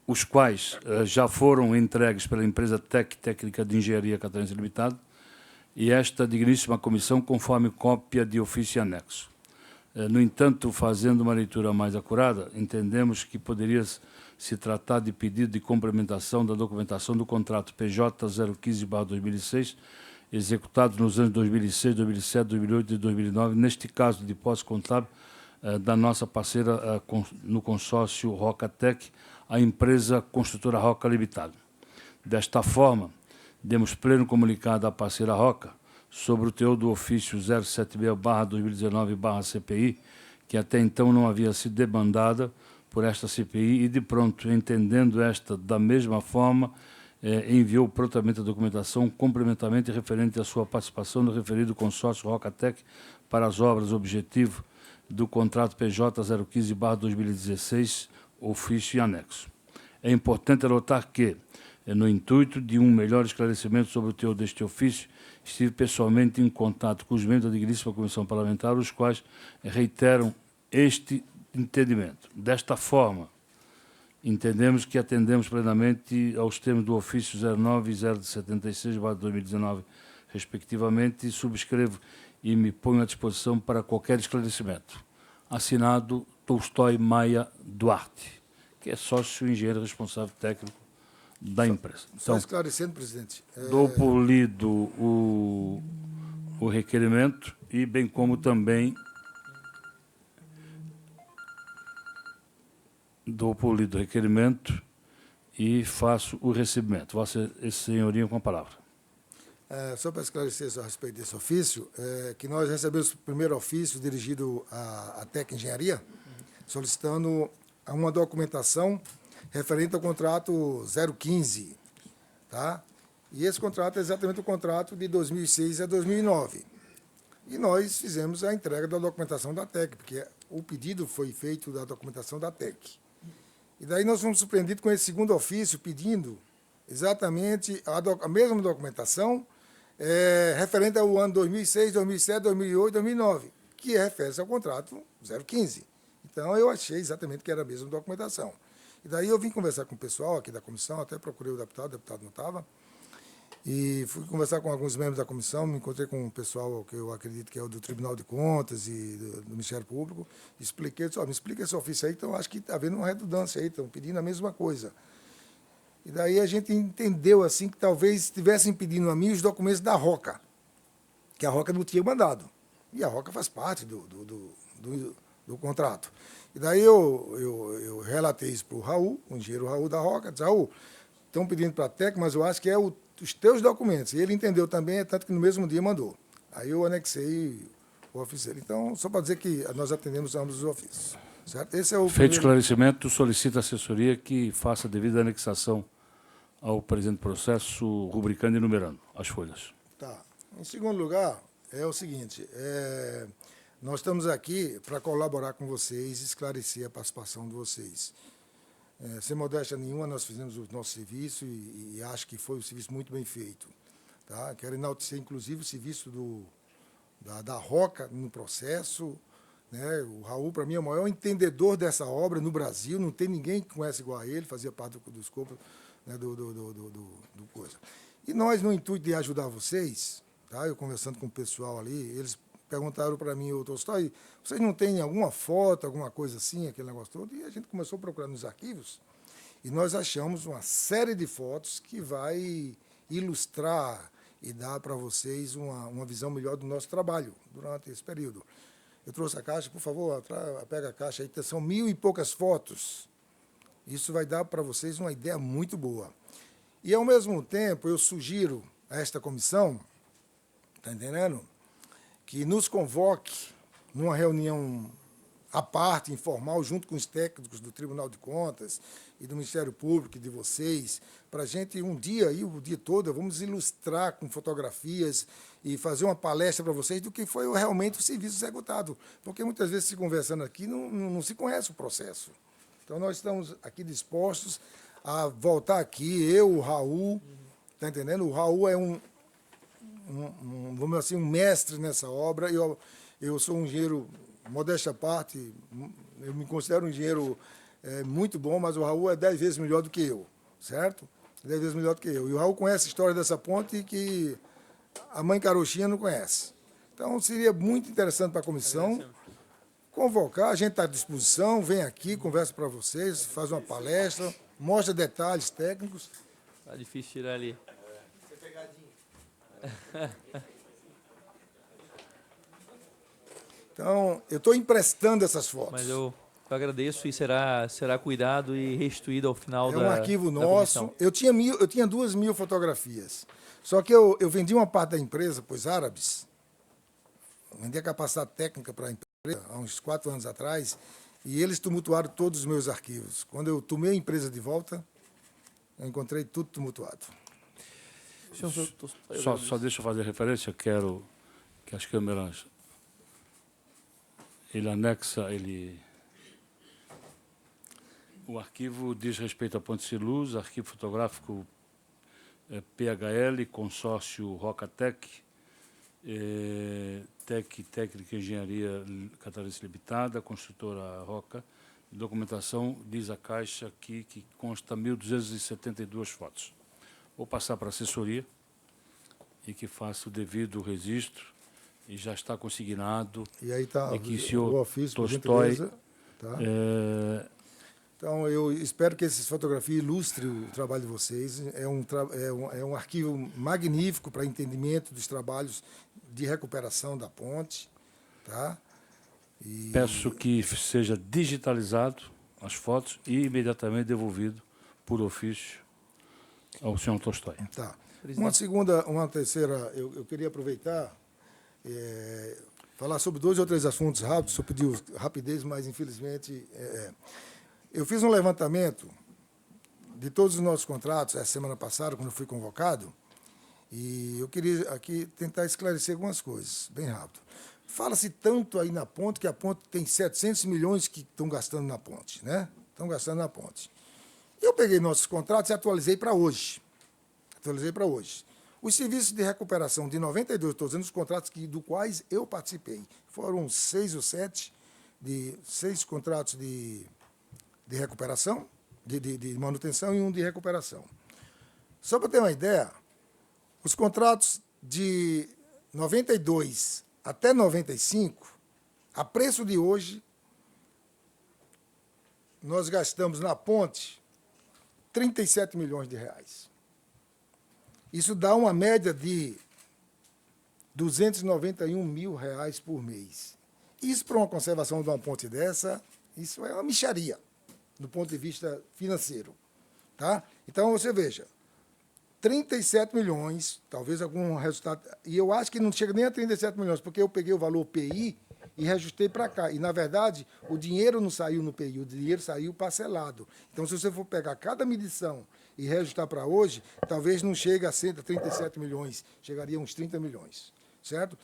Os quais já foram entregues pela empresa TEC, Técnica de Engenharia Catarinense Limitada, e esta digníssima comissão, conforme cópia de ofício e anexo. No entanto, fazendo uma leitura mais acurada, entendemos que poderia se tratar de pedido de complementação da documentação do contrato PJ 015/2006, executado nos anos 2006, 2007, 2008 e 2009, neste caso de posse contábil da nossa parceira no consórcio Rocatec, a empresa construtora Roca Limitada. Desta forma, demos pleno comunicado à parceira Roca sobre o teor do ofício 076/2019/CPI, que até então não havia sido demandada por esta CPI, e, de pronto, entendendo esta da mesma forma, enviou prontamente a documentação complementarmente referente à sua participação no referido consórcio Rocatec para as obras objetivo do contrato PJ 015/2016, ofício e anexo. É importante anotar que, no intuito de um melhor esclarecimento sobre o teor deste ofício, estive pessoalmente em contato com os membros da digníssima comissão parlamentar, os quais reiteram este entendimento. Desta forma, entendemos que atendemos plenamente aos termos do ofício 09 e 076/2019, respectivamente, e subscrevo e me ponho à disposição para qualquer esclarecimento. Assinado Tolstói Maia Duarte, que é sócio engenheiro responsável técnico da empresa. Só esclarecendo, presidente. Dou por lido o requerimento e, bem como também, dou por lido o requerimento e faço o recebimento. Vossa Senhoria, com a palavra. Só para esclarecer a respeito desse ofício, que nós recebemos o primeiro ofício dirigido à TEC Engenharia, solicitando uma documentação referente ao contrato 015, tá? E esse contrato é exatamente o contrato de 2006 a 2009. E nós fizemos a entrega da documentação da TEC, porque o pedido foi feito da documentação da TEC. E daí nós fomos surpreendidos com esse segundo ofício pedindo exatamente a mesma documentação referente ao ano 2006, 2007, 2008, 2009, que refere-se ao contrato 015. Então, eu achei exatamente que era a mesma documentação. E daí eu vim conversar com o pessoal aqui da comissão, até procurei o deputado não estava, e fui conversar com alguns membros da comissão, me encontrei com o pessoal que eu acredito que é o do Tribunal de Contas e do Ministério Público, expliquei, disse, me explica esse ofício aí, então acho que está havendo uma redundância aí, estão pedindo a mesma coisa. E daí a gente entendeu assim que talvez estivessem pedindo a mim os documentos da Roca, que a Roca não tinha mandado. E a Roca faz parte do contrato. E daí eu relatei isso para o Raul, o engenheiro Raul da Roca, disse, Raul, estão pedindo para a TEC, mas eu acho que é os teus documentos. E ele entendeu também, tanto que no mesmo dia mandou. Aí eu anexei o ofício. Então, só para dizer que nós atendemos ambos os ofícios. Certo? Esse é o Feito esclarecimento, solicita a assessoria que faça a devida anexação ao presente processo, rubricando e numerando as folhas. Tá. Em segundo lugar, é o seguinte, nós estamos aqui para colaborar com vocês e esclarecer a participação de vocês. Sem modéstia nenhuma, nós fizemos o nosso serviço e acho que foi um serviço muito bem feito. Tá? Quero enaltecer, inclusive, o serviço da Roca no processo. Né? O Raul, para mim, é o maior entendedor dessa obra no Brasil, não tem ninguém que conhece igual a ele, fazia parte do escopo né, do coisa. E nós, no intuito de ajudar vocês, tá, eu conversando com o pessoal ali, eles perguntaram para mim, ô Tolstói, vocês não têm alguma foto, alguma coisa assim, aquele negócio todo? E a gente começou a procurar nos arquivos e nós achamos uma série de fotos que vai ilustrar e dar para vocês uma visão melhor do nosso trabalho durante esse período. Eu trouxe a caixa, por favor, pega a caixa aí, são 1000 e poucas fotos. Isso vai dar para vocês uma ideia muito boa. E, ao mesmo tempo, eu sugiro a esta comissão, está entendendo, que nos convoque numa reunião à parte, informal, junto com os técnicos do Tribunal de Contas e do Ministério Público e de vocês, para a gente, um dia, aí, o dia todo, vamos ilustrar com fotografias e fazer uma palestra para vocês do que foi realmente o serviço executado. Porque muitas vezes, se conversando aqui, não se conhece o processo. Então, nós estamos aqui dispostos a voltar aqui, eu, o Raul, está entendendo? O Raul é vamos dizer assim, um mestre nessa obra. Eu sou um engenheiro, modéstia à parte, eu me considero um engenheiro muito bom, mas o Raul é 10 vezes melhor do que eu, certo? 10 vezes melhor do que eu. E o Raul conhece a história dessa ponte que a mãe Carochinha não conhece. Então, seria muito interessante para a comissão convocar, a gente está à disposição, vem aqui, conversa para vocês, faz uma palestra, mostra detalhes técnicos. Tá difícil tirar ali. Então, eu estou emprestando essas fotos. Mas eu agradeço e será cuidado e restituído ao final É um arquivo da nosso. comissão. Eu tinha 2.000 fotografias. Só que eu vendi uma parte da empresa para os árabes. Vendi a capacidade técnica para a empresa há uns 4 anos atrás. E eles tumultuaram todos os meus arquivos. Quando eu tomei a empresa de volta, eu encontrei tudo tumultuado. Só deixa eu fazer referência, quero que as câmeras, ele anexa, o arquivo diz respeito à Ponte Siluz, arquivo fotográfico PHL, consórcio Rocatec, Técnica Engenharia Catarinense Limitada, construtora Roca, documentação, diz a caixa aqui, que consta 1.272 fotos. Vou passar para a assessoria e que faça o devido registro, e já está consignado. E aí está que o o senhor ofício, por Tolstói, gentileza. Tá? Então, eu espero que essas fotografias ilustrem o trabalho de vocês. É um arquivo magnífico para entendimento dos trabalhos de recuperação da ponte. Tá? Peço que seja digitalizado as fotos e imediatamente devolvido por ofício ao senhor Tolstói. Tá. Uma terceira, eu queria aproveitar, falar sobre 2 ou 3 assuntos rápidos. Eu pedi rapidez, mas, infelizmente, eu fiz um levantamento de todos os nossos contratos essa semana passada, quando eu fui convocado, e eu queria aqui tentar esclarecer algumas coisas, bem rápido. Fala-se tanto aí na ponte, que a ponte tem 700 milhões que estão gastando na ponte, né? Estão gastando na ponte. Eu peguei nossos contratos e atualizei para hoje. Os serviços de recuperação de 92, estou dizendo os contratos dos quais eu participei, foram 6 ou 7, 6 contratos de recuperação, de manutenção e 1 de recuperação. Só para ter uma ideia, os contratos de 92 até 95, a preço de hoje, nós gastamos na ponte 37 milhões de reais. Isso dá uma média de 291 mil reais por mês. Isso, para uma conservação de uma ponte dessa, isso é uma mixaria, do ponto de vista financeiro. Tá? Então, você veja, 37 milhões, talvez algum resultado... E eu acho que não chega nem a 37 milhões, porque eu peguei o valor PI e reajustei para cá. E, na verdade, o dinheiro não saiu no PI, o dinheiro saiu parcelado. Então, se você for pegar cada medição e reajustar para hoje, talvez não chegue a 137 milhões, chegaria a uns 30 milhões, certo?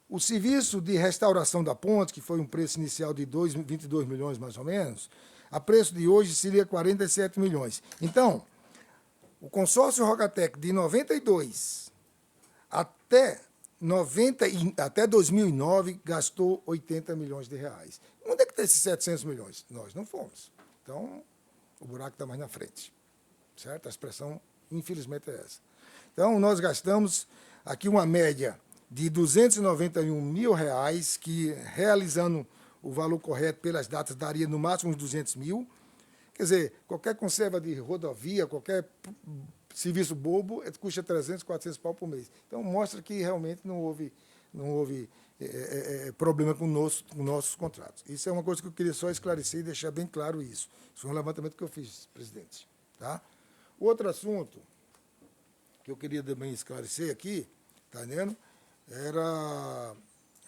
O serviço de restauração da ponte, que foi um preço inicial de 22 milhões, mais ou menos, a preço de hoje seria 47 milhões. Então, o consórcio Rocatec, de 92 até 2009, gastou 80 milhões de reais. Onde é que está esses 700 milhões? Nós não fomos. Então, o buraco está mais na frente. certo? A expressão, infelizmente, é essa. Então, nós gastamos aqui uma média de R$ 291.000, que, realizando o valor correto pelas datas, daria no máximo uns 200 mil. Quer dizer, qualquer conserva de rodovia, qualquer serviço bobo, custa 300, 400 pau por mês. Então, mostra que realmente não houve problema com nossos contratos. Isso é uma coisa que eu queria só esclarecer e deixar bem claro isso. Isso foi um levantamento que eu fiz, presidente. Tá? Outro assunto que eu queria também esclarecer aqui, tá vendo? Era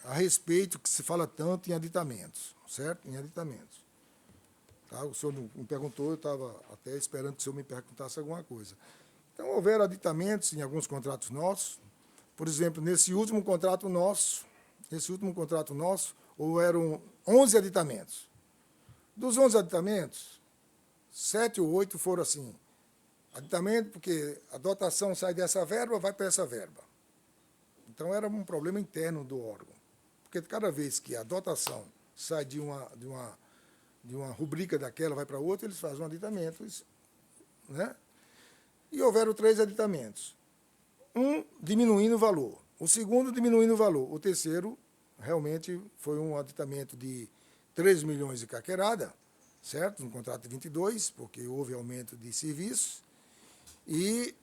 a respeito que se fala tanto em aditamentos, certo? Em aditamentos. Tá? O senhor me perguntou, eu estava até esperando que o senhor me perguntasse alguma coisa. Então, houveram aditamentos em alguns contratos nossos. Por exemplo, nesse último contrato nosso, houveram 11 aditamentos. Dos 11 aditamentos, 7 ou 8 foram assim. Aditamento porque a dotação sai dessa verba, vai para essa verba. Então, era um problema interno do órgão. Porque cada vez que a dotação sai de uma rubrica daquela, vai para outra, eles fazem um aditamento. Né? E houveram 3 aditamentos. Um diminuindo o valor, o segundo diminuindo o valor, o terceiro realmente foi um aditamento de 3 milhões de caquerada, certo? No contrato de 22, porque houve aumento de serviços. E,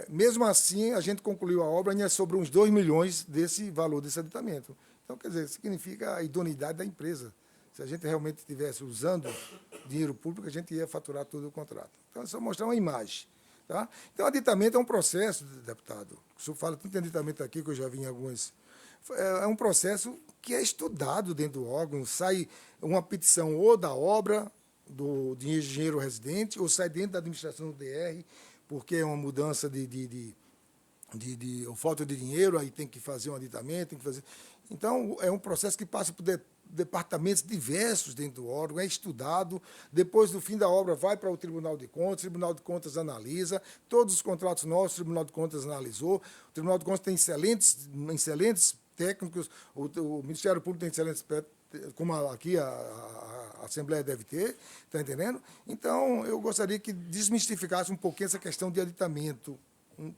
mesmo assim, a gente concluiu a obra ainda sobre uns 2 milhões desse valor desse aditamento. Então, quer dizer, significa a idoneidade da empresa. Se a gente realmente estivesse usando dinheiro público, a gente ia faturar todo o contrato. Então, é só mostrar uma imagem. Tá? Então, aditamento é um processo, deputado. O senhor fala tanto de aditamento aqui, que eu já vi em algumas. É um processo que é estudado dentro do órgão. Sai uma petição ou da obra, do engenheiro residente, ou sai dentro da administração do DR, porque é uma mudança ou falta de dinheiro, aí tem que fazer um aditamento, tem que fazer. Então, é um processo que passa por departamentos diversos dentro do órgão, é estudado, depois do fim da obra vai para o Tribunal de Contas, o Tribunal de Contas analisa, todos os contratos nossos, o Tribunal de Contas analisou, o Tribunal de Contas tem excelentes técnicos, o Ministério Público tem excelentes como aqui a Assembleia deve ter, está entendendo? Então, eu gostaria que desmistificasse um pouquinho essa questão de aditamento,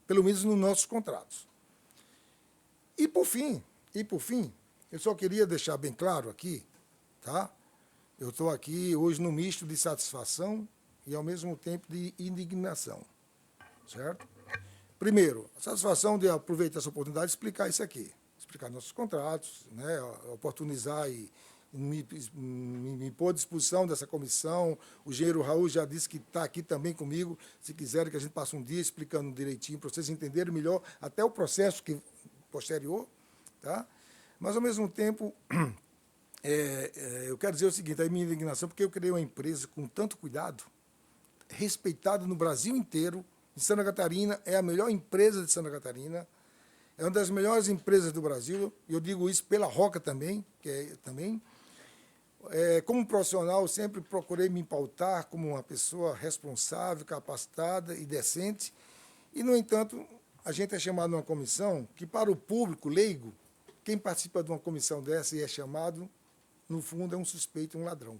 pelo menos nos nossos contratos. E, por fim, eu só queria deixar bem claro aqui, tá? Eu estou aqui hoje no misto de satisfação e, ao mesmo tempo, de indignação, certo? Primeiro, a satisfação de aproveitar essa oportunidade de explicar isso aqui, explicar nossos contratos, né? Oportunizar e me pôr à disposição dessa comissão. O engenheiro Raul já disse que está aqui também comigo, se quiserem que a gente passe um dia explicando direitinho, para vocês entenderem melhor até o processo posterior, tá? Mas, ao mesmo tempo, eu quero dizer o seguinte, a minha indignação, porque eu criei uma empresa com tanto cuidado, respeitada no Brasil inteiro, em Santa Catarina, é a melhor empresa de Santa Catarina, é uma das melhores empresas do Brasil, e eu digo isso pela Roca também, como profissional, eu sempre procurei me pautar como uma pessoa responsável, capacitada e decente, e, no entanto, a gente é chamado numa comissão que, para o público leigo, quem participa de uma comissão dessa e é chamado, no fundo, é um suspeito, um ladrão.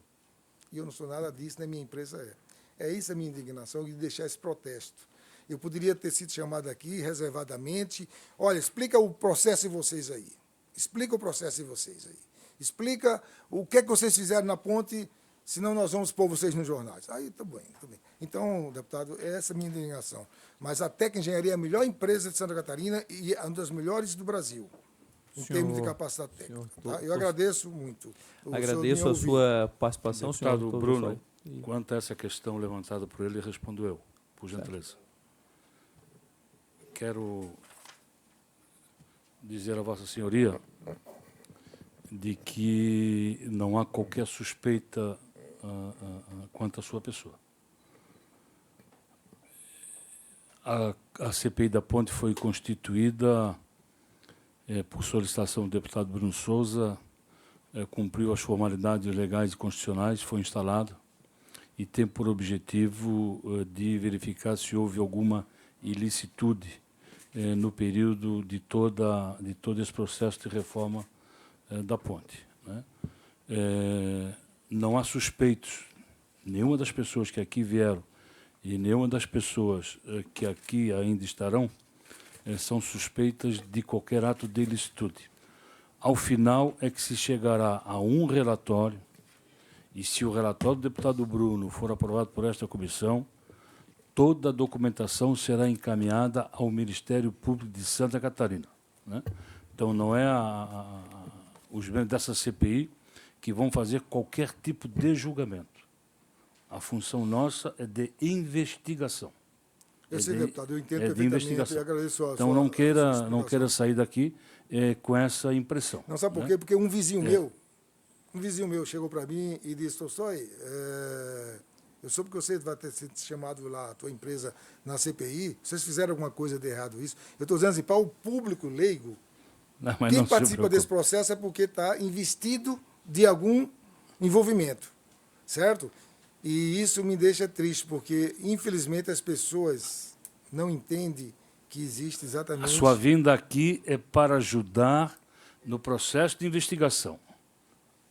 E eu não sou nada disso, nem minha empresa é. É isso a minha indignação, de deixar esse protesto. Eu poderia ter sido chamado aqui, reservadamente. Olha, explica o processo de vocês aí. Explica o processo de vocês aí. Explica o que é que vocês fizeram na ponte, senão nós vamos pôr vocês nos jornais. Aí, está bem, está bem. Então, deputado, essa é a minha indignação. Mas a Tec Engenharia é a melhor empresa de Santa Catarina e é uma das melhores do Brasil, em termos de capacidade técnica. Tá? Eu agradeço muito. Agradeço a sua participação, deputado senhor. Bruno, quanto a essa questão levantada por ele, respondo eu, por gentileza. Quero dizer a Vossa Senhoria de que não há qualquer suspeita quanto à sua pessoa. A CPI da Ponte foi constituída por solicitação do deputado Bruno Souza, cumpriu as formalidades legais e constitucionais, foi instalado e tem por objetivo de verificar se houve alguma ilicitude no período de todo esse processo de reforma da ponte. Né? Não há suspeitos. Nenhuma das pessoas que aqui vieram E nenhuma das pessoas que aqui ainda estarão são suspeitas de qualquer ato de ilicitude. Ao final é que se chegará a um relatório, e se o relatório do deputado Bruno for aprovado por esta comissão, toda a documentação será encaminhada ao Ministério Público de Santa Catarina, né? Então, não é os membros dessa CPI que vão fazer qualquer tipo de julgamento. A função nossa é de investigação. Eu sei, deputado, eu entendo de perfeitamente investigação. e agradeço a Então, sua, não a queira, sua não queira explicação. sair daqui com essa impressão. Não, sabe por né? quê? Porque um vizinho meu chegou para mim e disse, Tolstói, eu soube que você vai ter sido chamado lá, a tua empresa, na CPI, vocês fizeram alguma coisa de errado isso. Eu estou dizendo assim, para o público leigo, Não, mas quem não se participa preocupe. desse processo é porque está investido de algum envolvimento, certo? E isso me deixa triste, porque, infelizmente, as pessoas não entendem que existe exatamente... A sua vinda aqui é para ajudar no processo de investigação.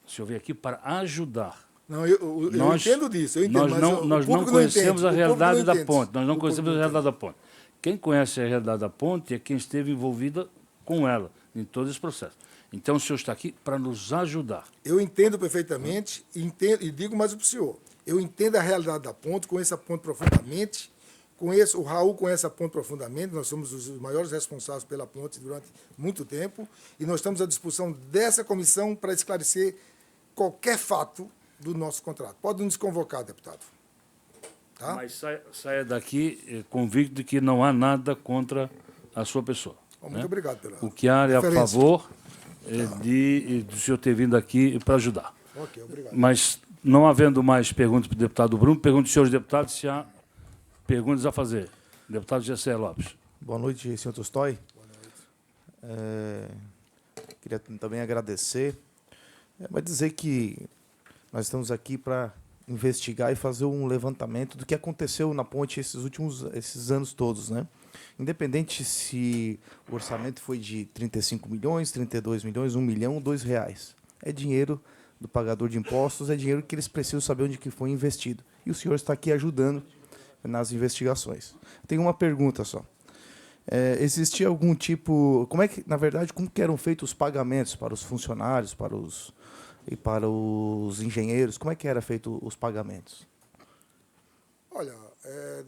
O senhor veio aqui para ajudar. Não, eu entendo disso, eu entendo, Nós mas não, o nós não público conhecemos entende, a o público realidade não da entende. ponte. Nós não O conhecemos a público realidade da ponte. Quem conhece a realidade da ponte é quem esteve envolvida com ela em todo esse processo. Então, o senhor está aqui para nos ajudar. Eu entendo perfeitamente, entendo, e digo mais para o senhor, eu entendo a realidade da ponte, conheço a ponte profundamente, o Raul conhece a ponte profundamente, nós somos os maiores responsáveis pela ponte durante muito tempo, e nós estamos à disposição dessa comissão para esclarecer qualquer fato do nosso contrato. Pode nos convocar, deputado. Tá? Mas saia daqui convicto de que não há nada contra a sua pessoa. Muito obrigado pela O que há é a referência. favor do senhor ter vindo aqui para ajudar. Ok, obrigado. Mas, não havendo mais perguntas para o deputado Bruno, pergunto aos senhores deputados se há perguntas a fazer. Deputado Gessé Lopes. Boa noite, senhor Tolstói. Boa noite. Queria também agradecer, mas dizer que nós estamos aqui para investigar e fazer um levantamento do que aconteceu na ponte esses anos todos, né? Independente se o orçamento foi de 35 milhões, 32 milhões, 1 milhão, R$2. É dinheiro do pagador de impostos, é dinheiro que eles precisam saber onde que foi investido. E o senhor está aqui ajudando nas investigações. Tenho uma pergunta só. Existia algum tipo... na verdade, como que eram feitos os pagamentos para os funcionários, para os engenheiros? Como é que era feito os pagamentos? Olha,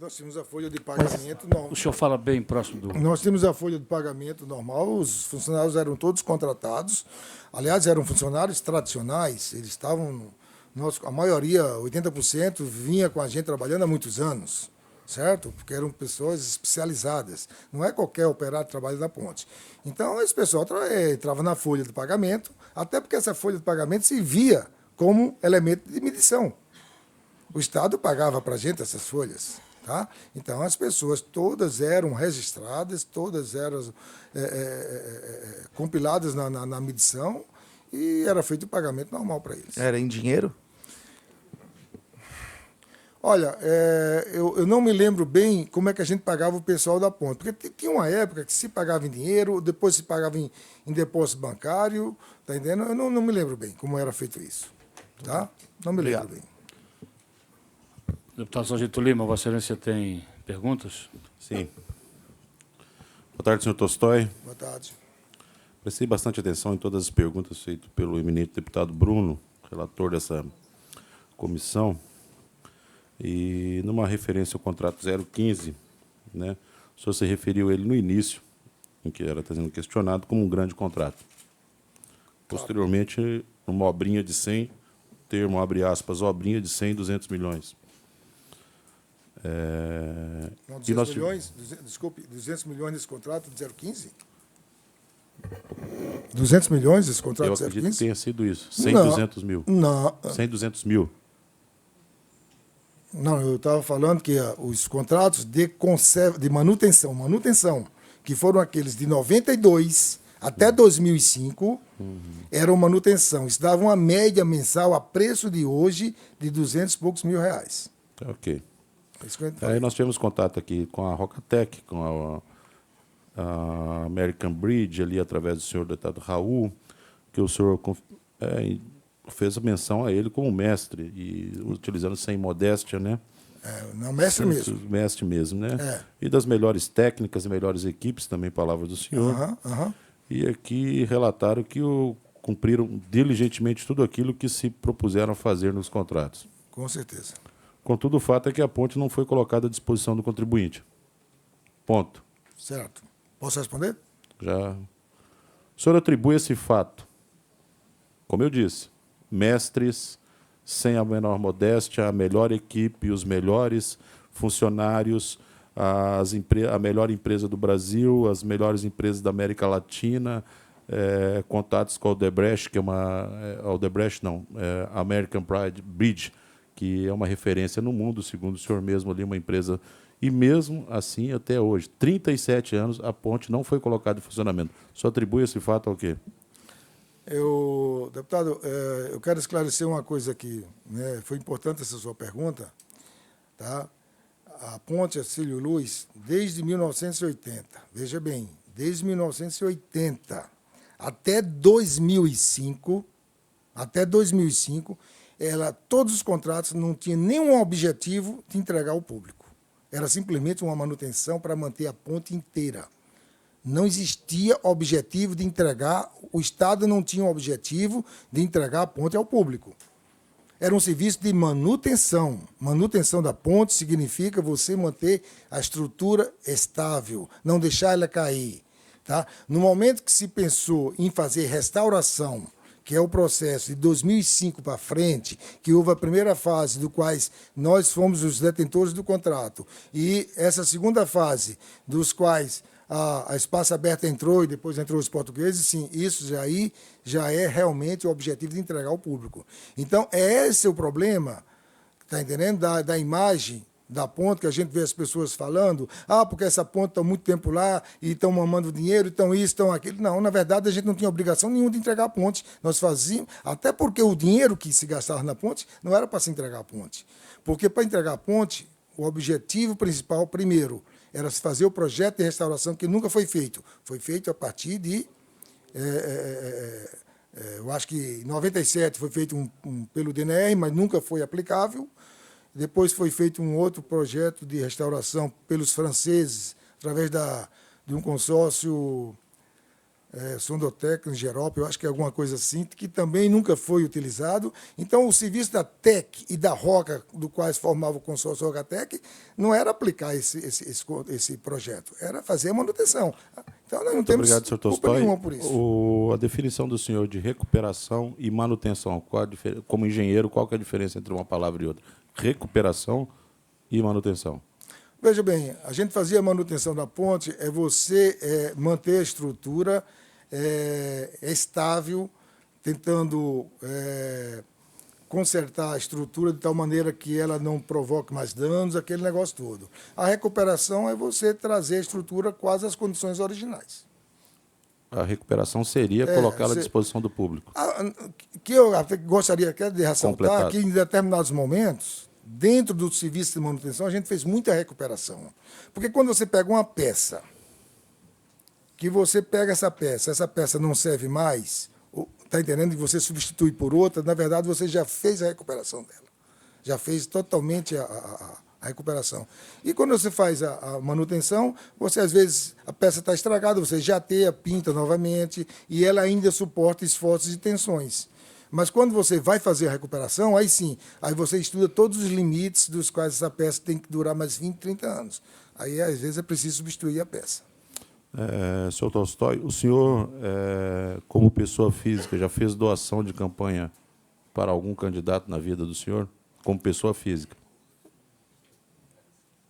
nós tínhamos a folha de pagamento... O senhor fala bem próximo do... Nós tínhamos a folha de pagamento normal, os funcionários eram todos contratados. Aliás, eram funcionários tradicionais, eles estavam... a maioria, 80%, vinha com a gente trabalhando há muitos anos, certo? Porque eram pessoas especializadas. Não é qualquer operário que trabalha na ponte. Então, esse pessoal entrava na folha de pagamento, até porque essa folha de pagamento servia como elemento de medição. O Estado pagava para a gente essas folhas. Tá? Então, as pessoas todas eram registradas, todas eram compiladas na medição e era feito o pagamento normal para eles. Era em dinheiro? Olha, eu não me lembro bem como é que a gente pagava o pessoal da ponte, porque tinha uma época que se pagava em dinheiro, depois se pagava em depósito bancário, tá entendendo? Eu não me lembro bem como era feito isso. Tá? Não me lembro bem. Deputado Sargento Lima, Vossa Excelência tem perguntas? Sim. Boa tarde, senhor Tolstói. Boa tarde. Prestei bastante atenção em todas as perguntas feitas pelo eminente deputado Bruno, relator dessa comissão. E numa referência ao contrato 015, né, o senhor se referiu a ele no início, em que era sendo questionado, como um grande contrato. Posteriormente, uma obrinha de 100, termo, abre aspas, obrinha de 100, 200 milhões. Não, E 200 milhões, desculpe, 200 milhões nesse contrato de 015? 200 milhões esse contrato Eu de acredito 015? que tenha sido isso. 100, Não, 200 mil. Não, 100, 200 mil. não, eu estava falando que os contratos de manutenção, que foram aqueles de 92 até 2005, eram manutenção. Isso dava uma média mensal a preço de hoje de 200 e poucos mil reais. Ok. É isso que eu falei. Aí nós tivemos contato aqui com a Rocatec, com a American Bridge, ali através do senhor deputado Raul, que o senhor fez a menção a ele como mestre, e utilizando sem modéstia, né? Não, mestre mesmo. Mestre mesmo, né? É. E das melhores técnicas, melhores equipes, também palavra do senhor. Aham. E aqui relataram que cumpriram diligentemente tudo aquilo que se propuseram a fazer nos contratos. Com certeza. Contudo, o fato é que a ponte não foi colocada à disposição do contribuinte. Ponto. Certo. Posso responder? Já. O senhor atribui esse fato, como eu disse, mestres, sem a menor modéstia, a melhor equipe, os melhores funcionários, a melhor empresa do Brasil, as melhores empresas da América Latina, contatos com a Odebrecht, que é American Pride Bridge, que é uma referência no mundo, segundo o senhor mesmo ali, uma empresa. E mesmo assim, até hoje, 37 anos, a ponte não foi colocada em funcionamento. Só atribui esse fato ao quê? Deputado, eu quero esclarecer uma coisa aqui, né? Foi importante essa sua pergunta. Tá? A ponte Hercílio Luz, desde 1980, veja bem, desde 1980 até 2005, todos os contratos não tinham nenhum objetivo de entregar ao público. Era simplesmente uma manutenção para manter a ponte inteira. Não existia objetivo de entregar, o Estado não tinha o objetivo de entregar a ponte ao público. Era um serviço de manutenção. Manutenção da ponte significa você manter a estrutura estável, não deixar ela cair. Tá? No momento que se pensou em fazer restauração, que é o processo de 2005 para frente, que houve a primeira fase, do quais nós fomos os detentores do contrato, e essa segunda fase, dos quais a Espaço Aberto entrou e depois entrou os portugueses, sim, isso já é realmente o objetivo de entregar ao público. Então, esse é o problema, está entendendo, da imagem da ponte, que a gente vê as pessoas falando, porque essa ponte está muito tempo lá e estão mamando dinheiro, estão isso, estão aquilo. Não, na verdade, a gente não tinha obrigação nenhuma de entregar a ponte. Nós fazíamos, até porque o dinheiro que se gastava na ponte não era para se entregar a ponte. Porque para entregar a ponte, o objetivo principal, primeiro, era se fazer o projeto de restauração, que nunca foi feito. Foi feito a partir de... eu acho que em 97 foi feito pelo DNR, mas nunca foi aplicável. Depois foi feito um outro projeto de restauração pelos franceses, através de um consórcio Sondotec, em Gerópolis, eu acho que é alguma coisa assim, que também nunca foi utilizado. Então, o serviço da TEC e da ROCA, do quais formava o consórcio ROCATEC, não era aplicar esse projeto, era fazer a manutenção. Então, nós não temos obrigado, Sr. culpa Tolstói. nenhuma por isso. A definição do senhor de recuperação e manutenção, como engenheiro, qual que é a diferença entre uma palavra e outra? Recuperação e manutenção. Veja bem, a gente fazia a manutenção da ponte, você manter a estrutura estável, tentando consertar a estrutura de tal maneira que ela não provoque mais danos, aquele negócio todo. A recuperação é você trazer a estrutura quase às condições originais. A recuperação seria colocá-la à disposição do público. Que eu até gostaria de ressaltar Completado. que em determinados momentos, dentro do serviço de manutenção, a gente fez muita recuperação. Porque quando você pega uma peça, que você pega essa peça não serve mais, está entendendo? E você substitui por outra, na verdade você já fez a recuperação dela. Já fez totalmente a recuperação. E quando você faz a manutenção, você às vezes, a peça está estragada, você jateia, pinta novamente, e ela ainda suporta esforços e tensões. Mas quando você vai fazer a recuperação, aí sim, aí você estuda todos os limites dos quais essa peça tem que durar mais 20, 30 anos. Aí, às vezes, é preciso substituir a peça. Sr. Tolstói, o senhor, como pessoa física, já fez doação de campanha para algum candidato na vida do senhor? Como pessoa física?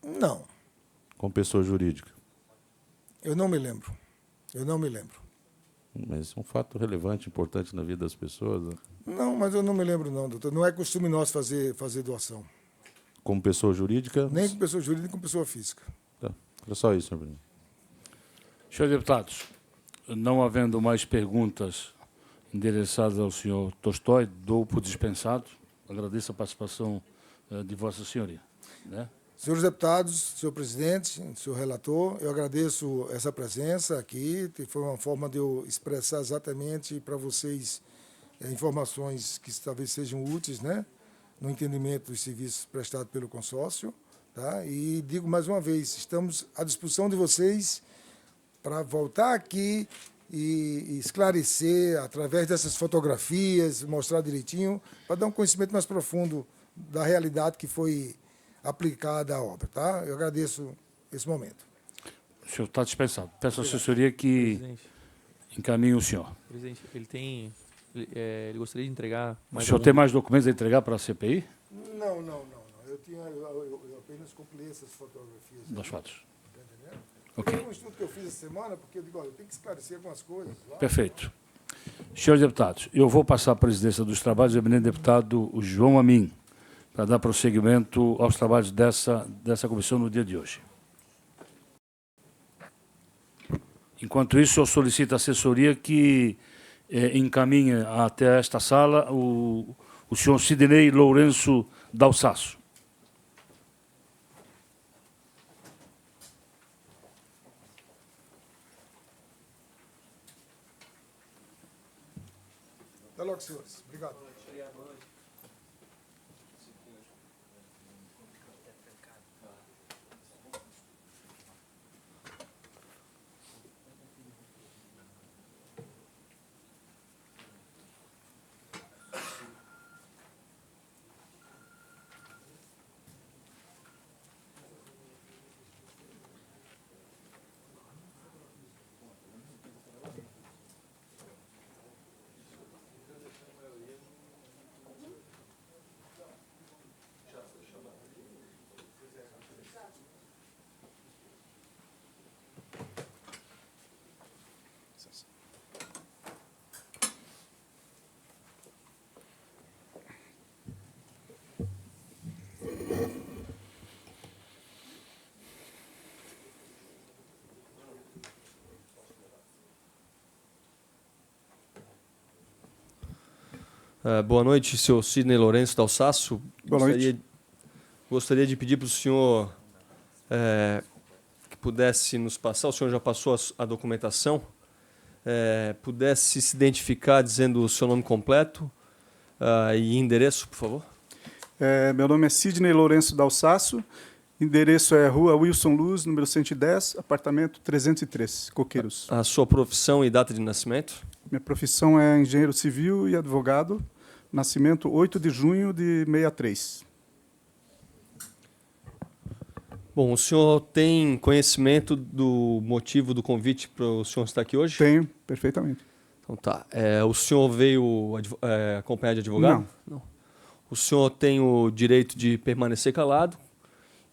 Não. Como pessoa jurídica? Eu não me lembro. Mas é um fato relevante, importante na vida das pessoas. Né? Não, mas eu não me lembro, não, doutor. Não é costume nosso fazer doação. Como pessoa jurídica? Nem com pessoa jurídica, nem com pessoa física. Tá. É só isso, senhor presidente. Senhores deputados, não havendo mais perguntas endereçadas ao senhor Tolstói, dou por dispensado. Agradeço a participação de Vossa Senhoria. Né? Senhores deputados, senhor presidente, senhor relator, eu agradeço essa presença aqui, foi uma forma de eu expressar exatamente para vocês informações que talvez sejam úteis, né? no entendimento dos serviços prestados pelo consórcio. Tá? E digo mais uma vez, estamos à disposição de vocês para voltar aqui e esclarecer, através dessas fotografias, mostrar direitinho, para dar um conhecimento mais profundo da realidade que foi aplicada à obra. Tá? Eu agradeço esse momento. O senhor está dispensado. Peço à assessoria que Presidente, encaminhe o senhor. presidente, ele gostaria de entregar O mais senhor algum- tem mais documentos a entregar para a CPI Não. Eu apenas concluí essas fotografias. dos fatos? Tá entendendo? Ok. Foi um estudo que eu fiz essa semana, porque eu digo, olha, eu tenho que esclarecer algumas coisas. Lá. Perfeito. Senhores deputados, eu vou passar a presidência dos trabalhos ao eminente deputado João Amin, para dar prosseguimento aos trabalhos dessa comissão no dia de hoje. Enquanto isso, eu solicito à assessoria que encaminhe até esta sala o senhor Sidney Lourenço Dalsasso. Até logo, senhores. Obrigado. Boa noite, senhor Sidney Lourenço Dalsasso. Boa noite. Gostaria de pedir para o senhor que pudesse nos passar, o senhor já passou a documentação, pudesse se identificar dizendo o seu nome completo e endereço, por favor. Meu nome é Sidney Lourenço Dalsasso, endereço é Rua Wilson Luz, número 110, apartamento 303, Coqueiros. A sua profissão e data de nascimento. Minha profissão é engenheiro civil e advogado, nascimento 8 de junho de 63. Bom, o senhor tem conhecimento do motivo do convite para o senhor estar aqui hoje? Tenho, perfeitamente. Então tá. O senhor veio acompanhado de advogado? Não. O senhor tem o direito de permanecer calado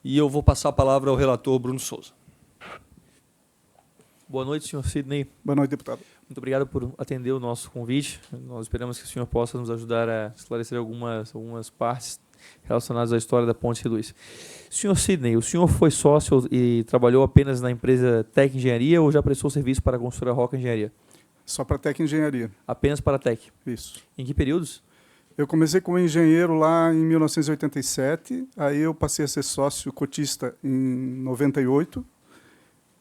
e eu vou passar a palavra ao relator Bruno Souza. Boa noite, senhor Sidney. Boa noite, deputado. Muito obrigado por atender o nosso convite. Nós esperamos que o senhor possa nos ajudar a esclarecer algumas partes relacionadas à história da Ponte Luiz. Senhor Sidney, o senhor foi sócio e trabalhou apenas na empresa Tec Engenharia ou já prestou serviço para a construtora Roca Engenharia? Só para Tec Engenharia. Apenas para a Tec. Isso. Em que períodos? Eu comecei como engenheiro lá em 1987, aí eu passei a ser sócio cotista em 98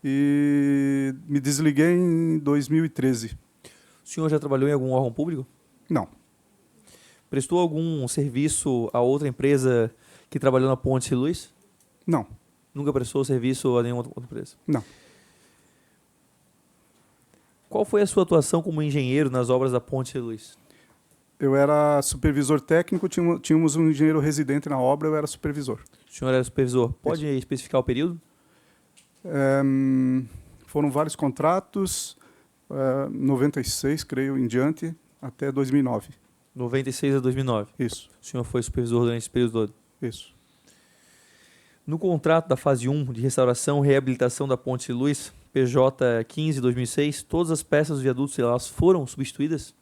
e me desliguei em 2013. O senhor já trabalhou em algum órgão público? Não, Prestou algum serviço a outra empresa que trabalhou na Ponte Luiz? não, Nunca prestou serviço a nenhuma outra empresa? não. Qual foi a sua atuação como engenheiro nas obras da Ponte Luiz? Eu era supervisor técnico, tínhamos um engenheiro residente na obra, eu era supervisor. O senhor era supervisor. Pode especificar o período? Foram vários contratos, 96, creio, em diante, até 2009. 96 a 2009. Isso, O senhor foi supervisor durante esse período todo. isso. No contrato da fase 1 de restauração e reabilitação da Ponte Luiz, PJ 15/2006, todas as peças do viaduto elas foram substituídas?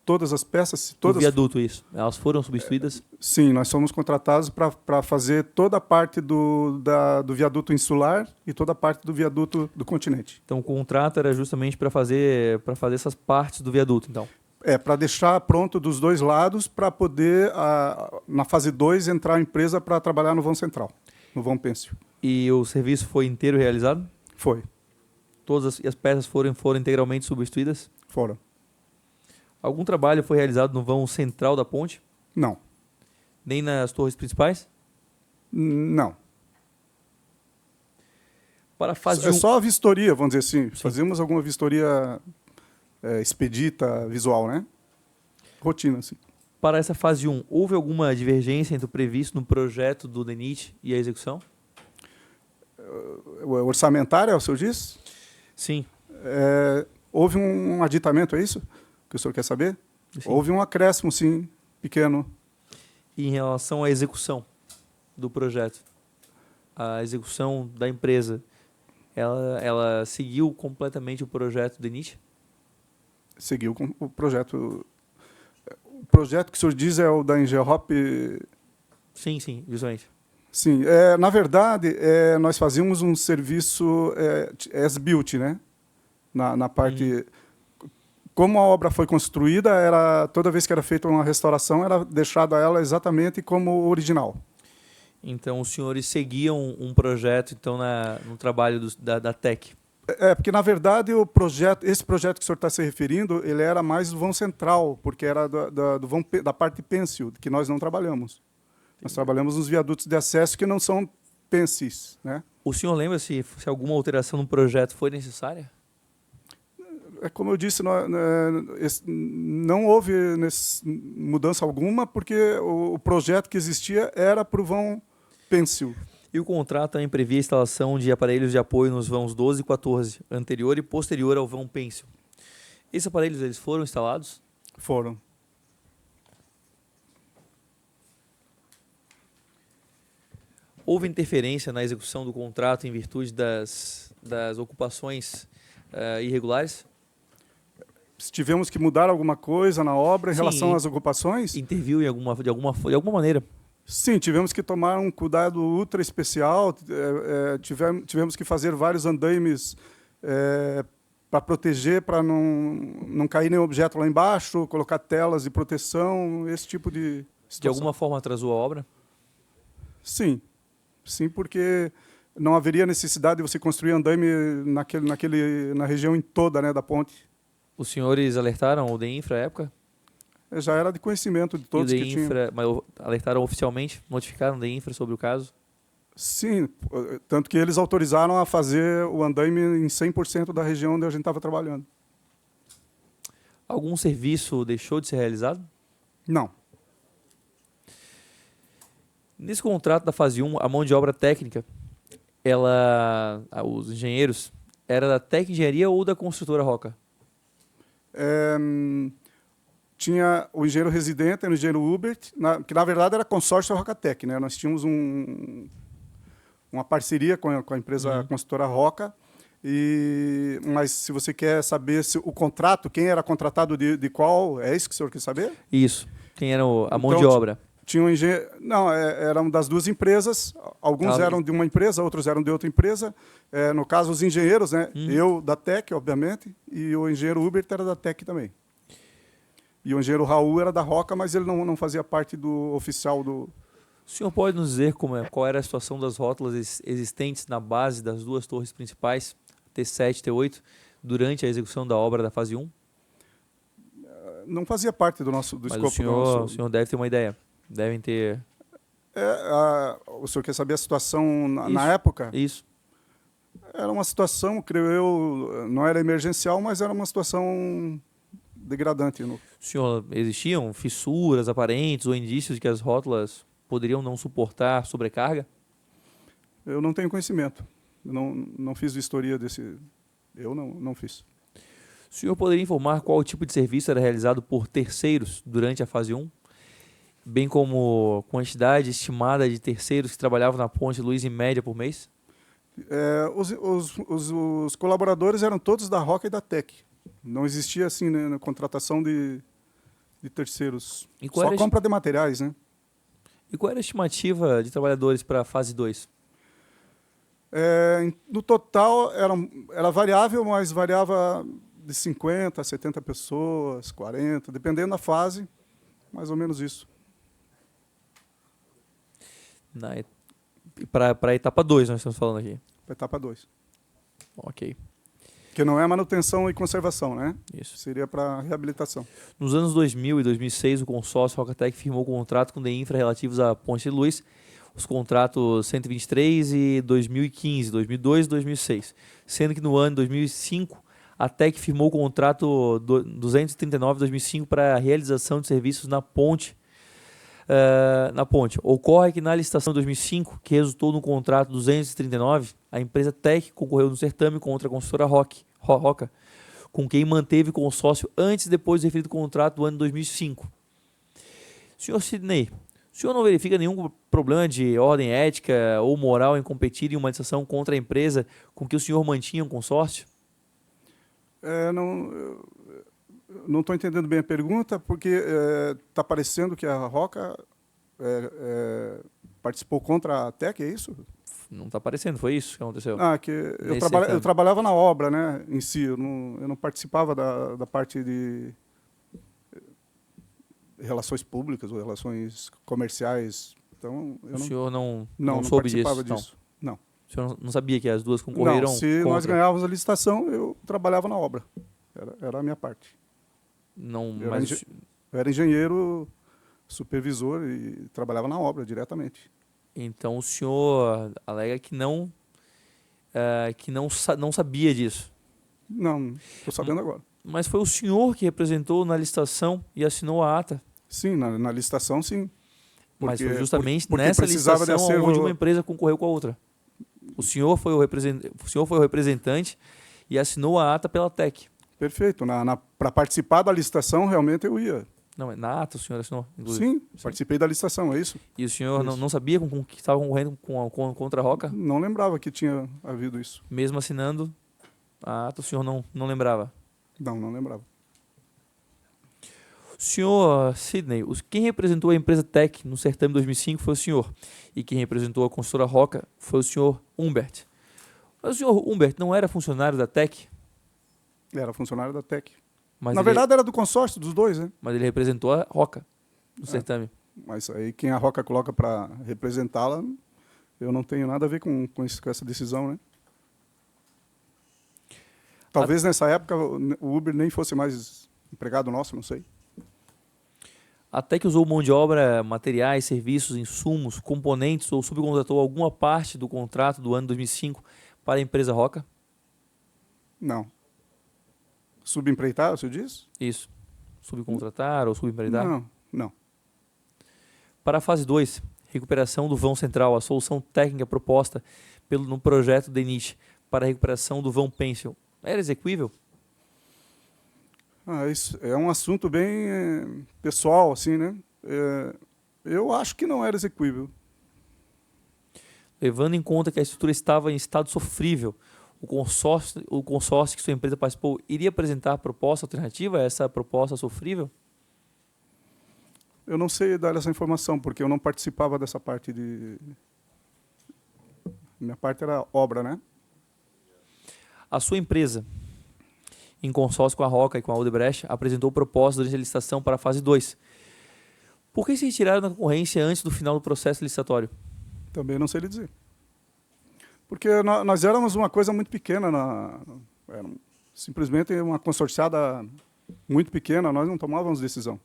Todas as peças, Do todas, viaduto, isso. Elas foram substituídas? sim, nós fomos contratados para fazer toda a parte do viaduto insular e toda a parte do viaduto do continente. Então o contrato era justamente para fazer essas partes do viaduto, então. Para deixar pronto dos dois lados para poder, na fase 2, entrar a empresa para trabalhar no vão central, no vão pêncil. E o serviço foi inteiro realizado? Foi, Todas as peças foram integralmente substituídas? foram. Algum trabalho foi realizado no vão central da ponte? Não, Nem nas torres principais? Não. Para a fase É 1. só a vistoria, vamos dizer assim. Fazemos alguma vistoria expedita, visual, né? Rotina, assim. Para essa fase 1, houve alguma divergência entre o previsto no projeto do DENIT e a execução? Orçamentária, o senhor diz? Sim. Houve um aditamento, é isso que o senhor quer saber? Sim. Houve um acréscimo, sim, pequeno. E em relação à execução do projeto, a execução da empresa, ela seguiu completamente o projeto do DENIT? Seguiu com o projeto. O projeto que o senhor diz é o da Engerhop? Sim, justamente. Sim. Na verdade, nós fazíamos um serviço as-built, né? Na parte... Como a obra foi construída, toda vez que era feita uma restauração, era deixada ela exatamente como original. Então, os senhores seguiam um projeto então, no trabalho da TEC? Porque, na verdade, esse projeto que o senhor está se referindo, ele era mais do vão central, porque era da parte pêncil, que nós não trabalhamos. Nós trabalhamos nos viadutos de acesso que não são pensis, né? O senhor lembra se alguma alteração no projeto foi necessária? Como eu disse, não houve mudança alguma, porque o projeto que existia era para o vão pêncil. E o contrato também previa a instalação de aparelhos de apoio nos vãos 12 e 14, anterior e posterior ao vão pêncil. Esses aparelhos eles foram instalados? Foram. Houve interferência na execução do contrato em virtude das ocupações irregulares? Se tivemos que mudar alguma coisa na obra em Sim, relação às ocupações? Interviu de alguma maneira? Sim, tivemos que tomar um cuidado ultra especial. Tivemos que fazer vários andaimes para proteger, para não cair nenhum objeto lá embaixo, colocar telas de proteção, esse tipo de situação. De alguma forma atrasou a obra? Sim. Sim, porque não haveria necessidade de você construir andaime na região em toda, né, da ponte. Os senhores alertaram o DEINFRA à época? Já era de conhecimento de todos e o que tinham. Mas alertaram oficialmente? Notificaram o DEINFRA sobre o caso? Sim, tanto que eles autorizaram a fazer o andaime em 100% da região onde a gente estava trabalhando. Algum serviço deixou de ser realizado? Não. Nesse contrato da fase 1, a mão de obra técnica, os engenheiros, era da Tec Engenharia ou da construtora Roca? Tinha o engenheiro residente, o engenheiro Hubert, que na verdade era consórcio Rocatec, né? Nós tínhamos uma parceria com a empresa construtora Roca, mas se você quer saber o contrato, quem era contratado de qual, é isso que o senhor quer saber? Isso. Quem era a mão Então, de obra? Tinha um engenheiro. Não, eram das duas empresas. Alguns eram de uma empresa, outros eram de outra empresa. No caso, os engenheiros, né? Eu da TEC, obviamente, e o engenheiro Hubert era da TEC também. E o engenheiro Raul era da Roca, mas ele não fazia parte do oficial do... O senhor pode nos dizer qual era a situação das rótulas existentes na base das duas torres principais, T7 e T8, durante a execução da obra da fase 1? Não fazia parte do escopo do nosso... O senhor deve ter uma ideia. Devem ter... O senhor quer saber a situação na época? Isso. Era uma situação, creio eu, não era emergencial, mas era uma situação degradante. Senhor, existiam fissuras aparentes ou indícios de que as rótulas poderiam não suportar sobrecarga? Eu não tenho conhecimento. Eu não fiz vistoria desse... Eu não fiz. O senhor poderia informar qual tipo de serviço era realizado por terceiros durante a fase 1? Bem como quantidade estimada de terceiros que trabalhavam na Ponte Luz em média por mês? Os colaboradores eram todos da Roca e da TEC. Não existia assim, né, na contratação de terceiros. Só compra de materiais, né? E qual era a estimativa de trabalhadores para a fase 2? No total era variável, mas variava de 50 a 70 pessoas, 40, dependendo da fase, mais ou menos isso. Para a etapa 2 nós estamos falando aqui. Para a etapa 2. Ok. Que não é manutenção e conservação, né? Isso. Seria para reabilitação. Nos anos 2000 e 2006, o consórcio Rocatec firmou contrato com o DEINFRA relativos à Ponte de Luz, os contratos 123 e 2015, 2002 e 2006. Sendo que no ano de 2005, a TEC firmou o contrato 239 2005 para a realização de serviços na ponte. Ocorre que na licitação de 2005, que resultou no contrato 239, a empresa TEC concorreu no certame contra a construtora Roca, com quem manteve consórcio antes e depois do referido contrato do ano 2005. Senhor Sidney, o senhor não verifica nenhum problema de ordem ética ou moral em competir em uma licitação contra a empresa com que o senhor mantinha um consórcio? Não estou entendendo bem a pergunta, porque está parecendo que a Roca participou contra a TEC, é isso? Não está aparecendo, foi isso que aconteceu? Que eu trabalhava na obra, né, em si, eu não participava da parte de relações públicas ou relações comerciais. Então, O senhor não não soube disso? participava disso. Não. O senhor não sabia que as duas concorreram Não, se contra? nós ganhávamos a licitação, eu trabalhava na obra. Era a minha parte. Não, Eu mas era engenheiro, supervisor e trabalhava na obra diretamente. então o senhor alega que não sabia disso. Não, estou sabendo agora. Mas foi o senhor que representou na licitação e assinou a ata. Sim, na licitação, sim. Mas Porque- foi justamente porque nessa precisava de licitação acervo- onde uma empresa concorreu com a outra. O senhor foi o representante e assinou a ata pela TEC. Perfeito. Para participar da licitação, realmente eu ia. Não, na ata o senhor assinou, inclusive. Sim, participei da licitação, é isso? E o senhor Isso. não sabia com que estava concorrendo contra a Roca? Não lembrava que tinha havido isso. Mesmo assinando a ata, o senhor não lembrava? Não lembrava. Senhor Sidney, quem representou a empresa TEC no certame 2005 foi o senhor. E quem representou a construtora Roca foi o senhor Humbert. Mas o senhor Humbert não era funcionário da TEC? Era funcionário da TEC. Mas Na verdade, era do consórcio dos dois, né? Mas ele representou a Roca no certame. Mas aí quem a Roca coloca para representá-la, eu não tenho nada a ver com essa decisão, né? Talvez nessa época o Uber nem fosse mais empregado nosso, não sei. A TEC usou mão de obra, materiais, serviços, insumos, componentes ou subcontratou alguma parte do contrato do ano 2005 para a empresa Roca? Não. Subempreitar, o senhor diz? Isso. Subcontratar ou subempreitar? Não. Para a fase 2, recuperação do vão central, a solução técnica proposta no projeto DENIT para a recuperação do vão Pencil, era exequível? Isso é um assunto bem pessoal, assim, né? Eu acho que não era exequível. Levando em conta que a estrutura estava em estado sofrível, o consórcio que sua empresa participou iria apresentar a proposta alternativa a essa proposta sofrível? Eu não sei dar essa informação, porque eu não participava dessa parte de... Minha parte era obra, né? A sua empresa, em consórcio com a Roca e com a Odebrecht, apresentou proposta durante a licitação para a fase 2. Por que se retiraram da concorrência antes do final do processo licitatório? Também não sei lhe dizer. Porque nós éramos uma coisa muito pequena, era simplesmente uma consorciada muito pequena, nós não tomávamos decisão.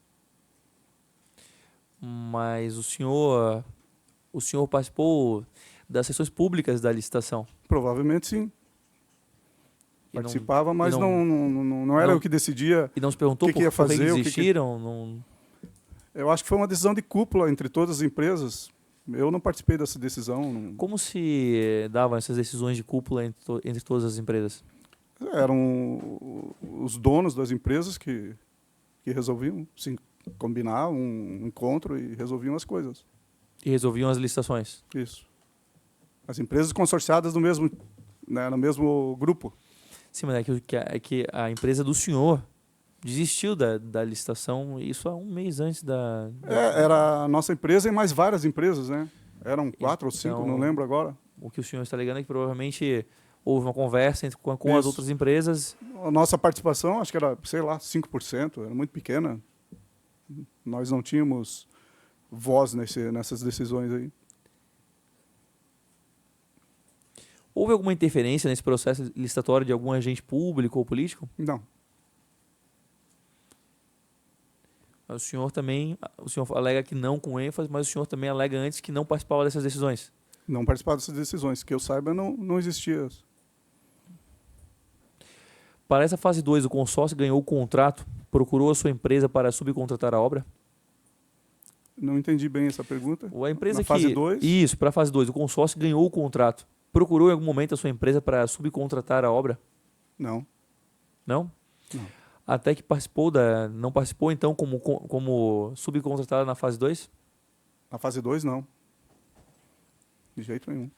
Mas o senhor participou das sessões públicas da licitação? Provavelmente sim. E não- Participava, mas e não- não era não- eu que decidia. E não se perguntou O que por que ia que fazer, eles o que que- desistiram? Não- Eu acho que foi uma decisão de cúpula entre todas as empresas. Eu não participei dessa decisão. Como se davam essas decisões de cúpula entre todas as empresas? Eram os donos das empresas que resolviam combinar um encontro e resolviam as coisas. E resolviam as licitações? Isso. As empresas consorciadas no mesmo grupo. Sim, mas é que a empresa do senhor desistiu da licitação, isso há um mês antes da... Era a nossa empresa e mais várias empresas, né? Eram 4 ou 5, Então, não lembro agora. O que o senhor está alegando é que provavelmente houve uma conversa com as Isso. outras empresas. A nossa participação, acho que era, 5%, era muito pequena. Nós não tínhamos voz nessas decisões aí. Houve alguma interferência nesse processo licitatório de algum agente público ou político? Não. O senhor alega que não com ênfase, mas o senhor também alega antes que não participava dessas decisões. Não participar dessas decisões. Que eu saiba, não existia. Para essa fase 2, o consórcio ganhou o contrato, procurou a sua empresa para subcontratar a obra? Não entendi bem essa pergunta. Ou a empresa Na fase 2? Isso, para a fase 2, o consórcio ganhou o contrato. Procurou em algum momento a sua empresa para subcontratar a obra? Não. Não? Não. Até que não participou, então, como subcontratada na fase 2? Na fase 2, não. De jeito nenhum.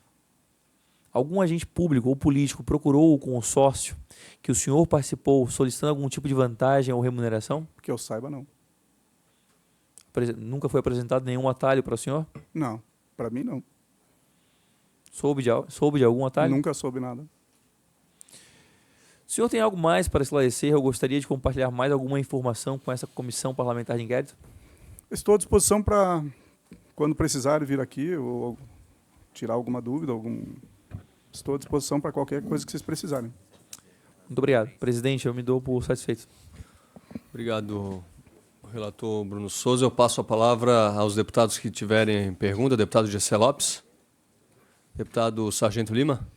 Algum agente público ou político procurou o consórcio que o senhor participou solicitando algum tipo de vantagem ou remuneração? Que eu saiba, não. Nunca foi apresentado nenhum atalho para o senhor? Não. Para mim, não. Soube de algum atalho? Nunca soube nada. O senhor tem algo mais para esclarecer? Eu gostaria de compartilhar mais alguma informação com essa comissão parlamentar de inquérito? Estou à disposição para, quando precisarem, vir aqui ou tirar alguma dúvida. Estou à disposição para qualquer coisa que vocês precisarem. Muito obrigado. Presidente, eu me dou por satisfeito. Obrigado, relator Bruno Souza. Eu passo a palavra aos deputados que tiverem pergunta. Deputado Gessé Lopes. Deputado Sargento Lima.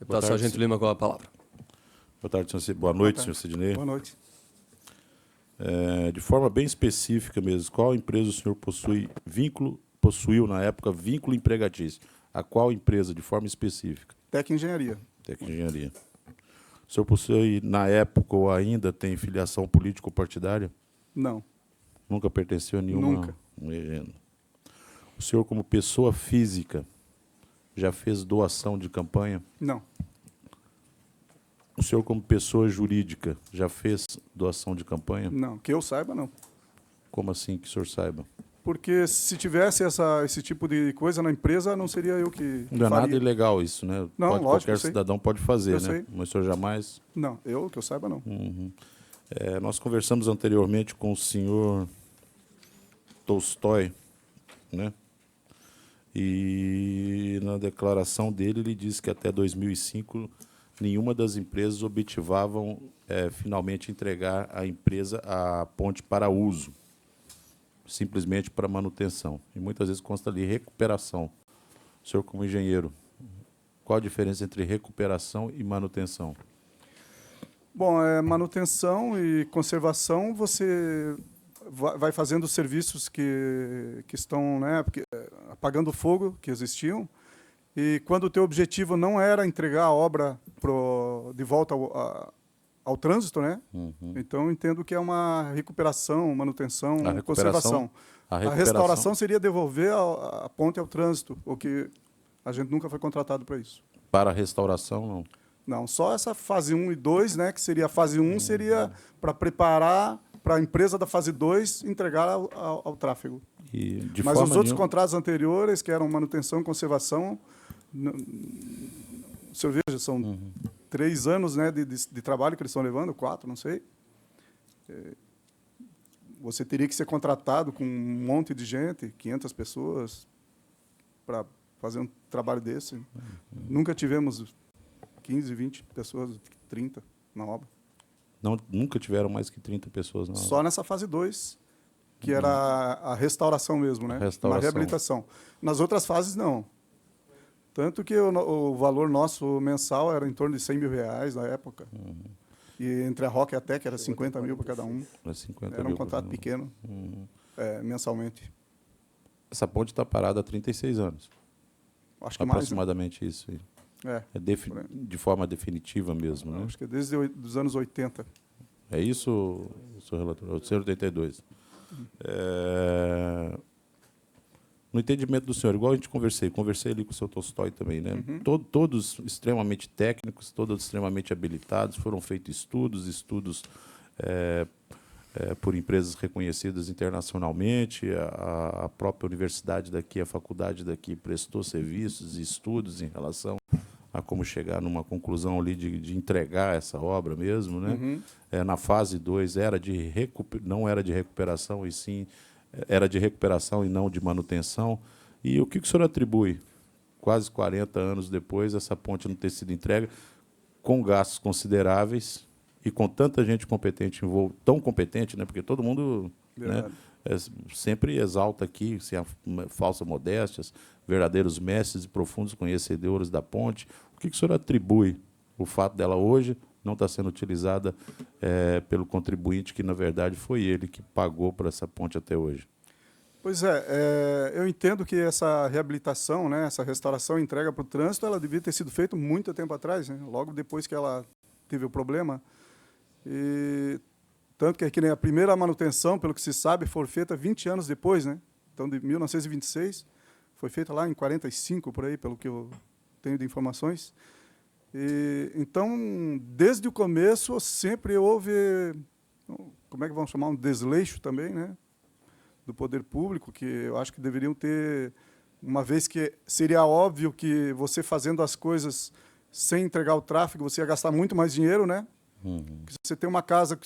Deputado tarde, Sargento Lima, com a palavra. Boa tarde, senhor Sidney. Boa noite, senhor Sidney. Boa noite. De forma bem específica mesmo, qual empresa o senhor possuiu na época vínculo empregatício? A qual empresa, de forma específica? Tec Engenharia. Tec Engenharia. O senhor possui, na época ou ainda, tem filiação político-partidária? Não. Nunca pertenceu a nenhuma? Nunca. O senhor, como pessoa física, já fez doação de campanha? Não. O senhor, como pessoa jurídica, já fez doação de campanha? Não. Que eu saiba, não. Como assim que o senhor saiba? Porque se tivesse esse tipo de coisa na empresa, não seria eu que Não é faria. nada ilegal isso, né? Não, lógico, qualquer eu sei. cidadão pode fazer, Eu né? sei. Mas o senhor jamais... Não, que eu saiba, não. Nós conversamos anteriormente com o senhor Tolstói, né? E na declaração dele, ele disse que até 2005 nenhuma das empresas objetivavam finalmente entregar a empresa a ponte para uso, simplesmente para manutenção. E muitas vezes consta ali recuperação. O senhor, como engenheiro, qual a diferença entre recuperação e manutenção? Bom, manutenção e conservação, você vai fazendo os serviços que estão, né, apagando o fogo que existiam. E quando o teu objetivo não era entregar a obra de volta ao trânsito, né? Então, eu entendo que é uma recuperação, manutenção, conservação. A restauração seria devolver a ponte ao trânsito, o que a gente nunca foi contratado para isso. Para a restauração, não. Não, só essa fase 1 e 2, né, que seria a fase 1, seria para preparar para a empresa da fase 2 entregar ao tráfego. E, de Mas forma os outros nenhuma... contratos anteriores, que eram manutenção e conservação, o senhor veja, são 3 anos, né, de trabalho que eles estão levando, 4, não sei. Você teria que ser contratado com um monte de gente, 500 pessoas, para fazer um trabalho desse. Nunca tivemos 15, 20 pessoas, 30 na obra. Não, nunca tiveram mais que 30 pessoas na Só nessa fase 2, que era a restauração mesmo, né? Restauração. Uma reabilitação. Nas outras fases, não. Tanto que o valor nosso mensal era em torno de R$100.000 na época. E entre a Roca e a Tec era 50 mil para cada um. Era um contrato pequeno, mensalmente. Essa ponte está parada há 36 anos. Acho que mais. Aproximadamente isso. Aí. Por aí. De forma definitiva mesmo, né? Acho que é desde os anos 80. É isso, senhor relator? O senhor 82. No entendimento do senhor, igual a gente conversei ali com o senhor Tolstói também, né? Todos extremamente técnicos, todos extremamente habilitados, foram feitos estudos por empresas reconhecidas internacionalmente, a própria universidade daqui, a faculdade daqui prestou serviços e estudos em relação a como chegar numa conclusão ali de entregar essa obra mesmo, né? Na fase 2 não era de recuperação, e sim era de recuperação e não de manutenção. E o que o senhor atribui quase 40 anos depois, essa ponte não ter sido entregue, com gastos consideráveis e com tanta gente competente envolvida, tão competente, né? Porque todo mundo, né, sempre exalta aqui, sem falsas modéstias, verdadeiros mestres e profundos conhecedores da ponte. O que o senhor atribui o fato dela hoje não estar sendo utilizada pelo contribuinte, que, na verdade, foi ele que pagou por essa ponte até hoje? Pois é, eu entendo que essa reabilitação, né, essa restauração e entrega para o trânsito, ela devia ter sido feita muito tempo atrás, né, logo depois que ela teve o problema. E, tanto que nem a primeira manutenção, pelo que se sabe, foi feita 20 anos depois, né? Então, de 1926, foi feita lá em 45, por aí, pelo que eu tenho de informações. E, então, desde o começo, sempre houve, como é que vamos chamar, um desleixo também, né, do poder público, que eu acho que deveriam ter, uma vez que seria óbvio que você fazendo as coisas sem entregar o tráfego, você ia gastar muito mais dinheiro, né? Se você tem uma casa,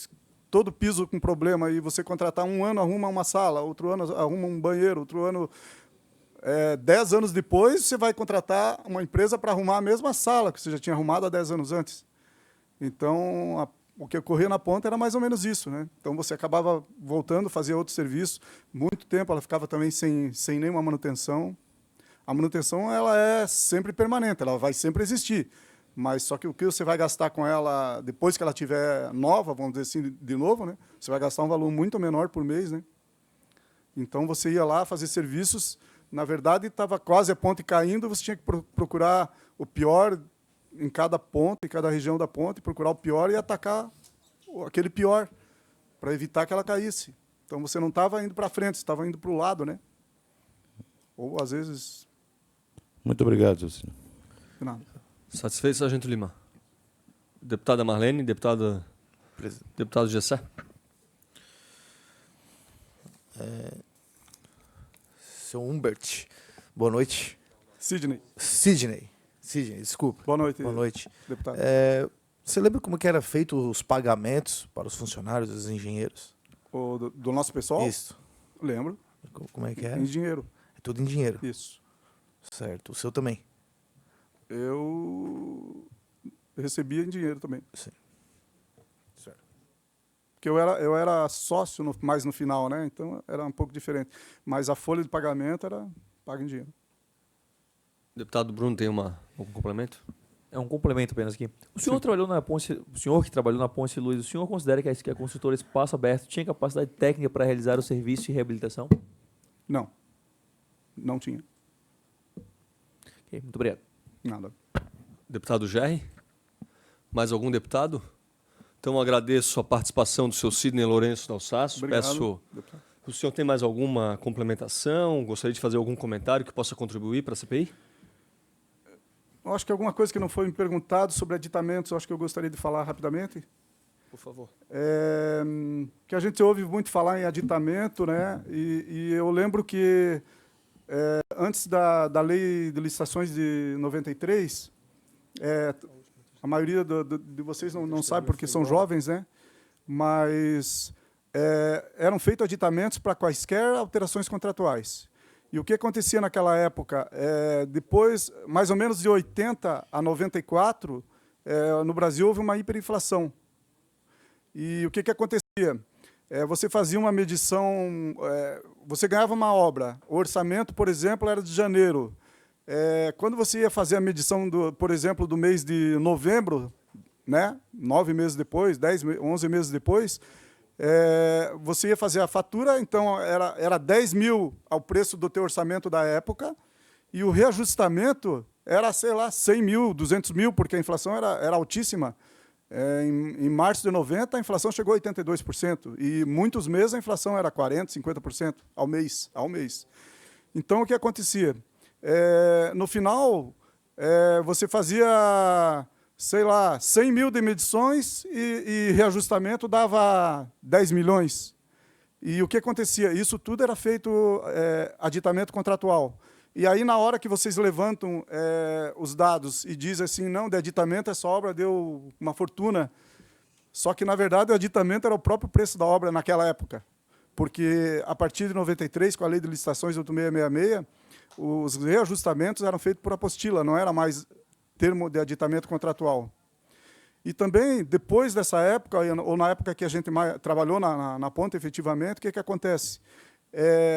todo piso com problema, e você contratar um ano, arruma uma sala, outro ano arruma um banheiro, outro ano... 10 anos depois, você vai contratar uma empresa para arrumar a mesma sala que você já tinha arrumado há 10 anos antes. Então, o que ocorria na ponta era mais ou menos isso, né? Então, você acabava voltando, fazia outro serviço. Muito tempo ela ficava também sem nenhuma manutenção. A manutenção ela é sempre permanente, ela vai sempre existir. Mas só que o que você vai gastar com ela depois que ela estiver nova, vamos dizer assim, de novo, né? Você vai gastar um valor muito menor por mês, né? Então, você ia lá fazer serviços... Na verdade, estava quase a ponte caindo, você tinha que procurar o pior em cada ponte, em cada região da ponte, procurar o pior e atacar aquele pior, para evitar que ela caísse. Então, você não estava indo para frente, você estava indo para o lado, né? Ou, às vezes... Muito obrigado, senhor. De nada. Satisfeito, Sargento Lima? Deputada Marlene, deputado Gessé? Seu Humbert, boa noite. Sidney, Sidney, desculpa. boa noite. Boa noite. Deputado. Você lembra como que era feito os pagamentos para os funcionários, os engenheiros? Do nosso pessoal? Isso. Lembro. Como é que era? Em dinheiro. É tudo em dinheiro. Isso. Certo. O seu também? Eu recebia em dinheiro também. Sim. Certo. Porque eu era sócio mais no final, né? Então era um pouco diferente. Mas a folha de pagamento era paga em dinheiro. Deputado Bruno, tem algum complemento? É um complemento apenas aqui. O senhor trabalhou na Ponce, o senhor que trabalhou na Ponce Luiz, o senhor considera que a construtora Espaço Aberto tinha capacidade técnica para realizar o serviço de reabilitação? Não. Não tinha. Ok, muito obrigado. Nada. Deputado Gerri? Mais algum deputado? Então, agradeço a participação do seu Sidney Lourenço Dalsaço. Obrigado, Peço... deputado. O senhor tem mais alguma complementação? Gostaria de fazer algum comentário que possa contribuir para a CPI? Eu acho que alguma coisa que não foi me perguntado sobre aditamentos, eu acho que eu gostaria de falar rapidamente. Por favor. Que a gente ouve muito falar em aditamento, né? E eu lembro que antes da lei de licitações de 93, a maioria de vocês não sabe porque são jovens, né? Mas eram feitos aditamentos para quaisquer alterações contratuais. E o que acontecia naquela época? Depois, mais ou menos de 80 a 94, no Brasil houve uma hiperinflação. E o que acontecia? Você fazia uma medição, você ganhava uma obra, o orçamento, por exemplo, era de janeiro. Quando você ia fazer a medição, por exemplo, do mês de novembro, né, 9 meses depois, 11 meses depois, você ia fazer a fatura, então era 10 mil ao preço do teu orçamento da época, e o reajustamento era, sei lá, 100 mil, 200 mil, porque a inflação era altíssima. Em março de 90, a inflação chegou a 82%, e muitos meses a inflação era 40%, 50% ao mês. Então, o que acontecia? No final, você fazia... sei lá, 100 mil de medições e reajustamento dava 10 milhões. E o que acontecia? Isso tudo era feito aditamento contratual. E aí, na hora que vocês levantam os dados e dizem assim, não, de aditamento essa obra deu uma fortuna. Só que, na verdade, o aditamento era o próprio preço da obra naquela época. porque a partir de 93, com a Lei de Licitações 8666, os reajustamentos eram feitos por apostila, não era mais termo de aditamento contratual. E também, depois dessa época, ou na época que a gente trabalhou na ponta efetivamente, o que acontece?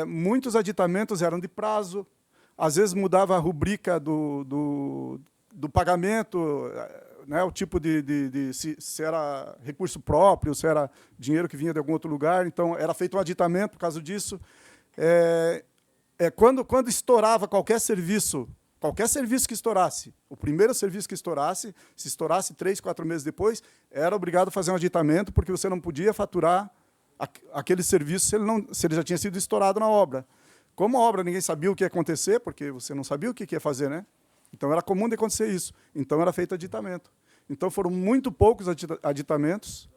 Muitos aditamentos eram de prazo, às vezes mudava a rubrica do pagamento, né, o tipo se era recurso próprio, se era dinheiro que vinha de algum outro lugar, então era feito um aditamento por causa disso. Quando estourava qualquer serviço que estourasse, o primeiro serviço que estourasse, se estourasse 3, 4 meses depois, era obrigado a fazer um aditamento, porque você não podia faturar aquele serviço se ele já tinha sido estourado na obra. Como a obra ninguém sabia o que ia acontecer, porque você não sabia o que ia fazer, né? Então era comum de acontecer isso. Então era feito aditamento. Então foram muito poucos aditamentos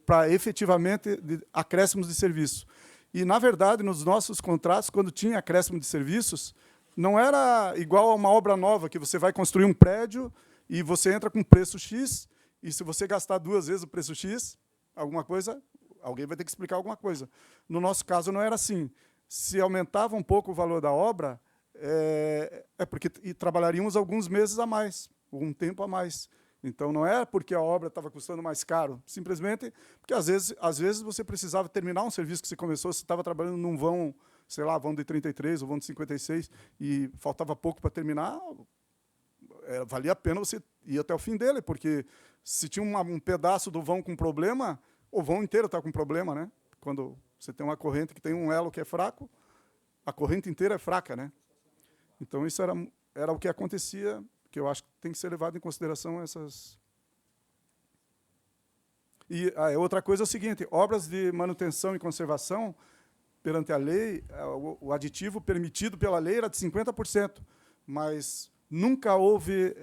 para efetivamente acréscimos de serviço. E, na verdade, nos nossos contratos, quando tinha acréscimo de serviços, não era igual a uma obra nova, que você vai construir um prédio e você entra com preço X, e se você gastar 2 vezes o preço X, alguma coisa, alguém vai ter que explicar alguma coisa. No nosso caso, não era assim. Se aumentava um pouco o valor da obra, porque trabalharíamos alguns meses a mais, um tempo a mais. Então, não é porque a obra estava custando mais caro, simplesmente porque, às vezes você precisava terminar um serviço que você começou, você estava trabalhando num vão, sei lá, vão de 33 ou vão de 56, e faltava pouco para terminar, valia a pena você ir até o fim dele, porque se tinha um pedaço do vão com problema, o vão inteiro está com problema, né? Quando você tem uma corrente que tem um elo que é fraco, a corrente inteira é fraca, né? Então, isso era o que acontecia, que eu acho que tem que ser levado em consideração essas... E outra coisa é o seguinte, obras de manutenção e conservação, perante a lei, o aditivo permitido pela lei era de 50%, mas nunca houve...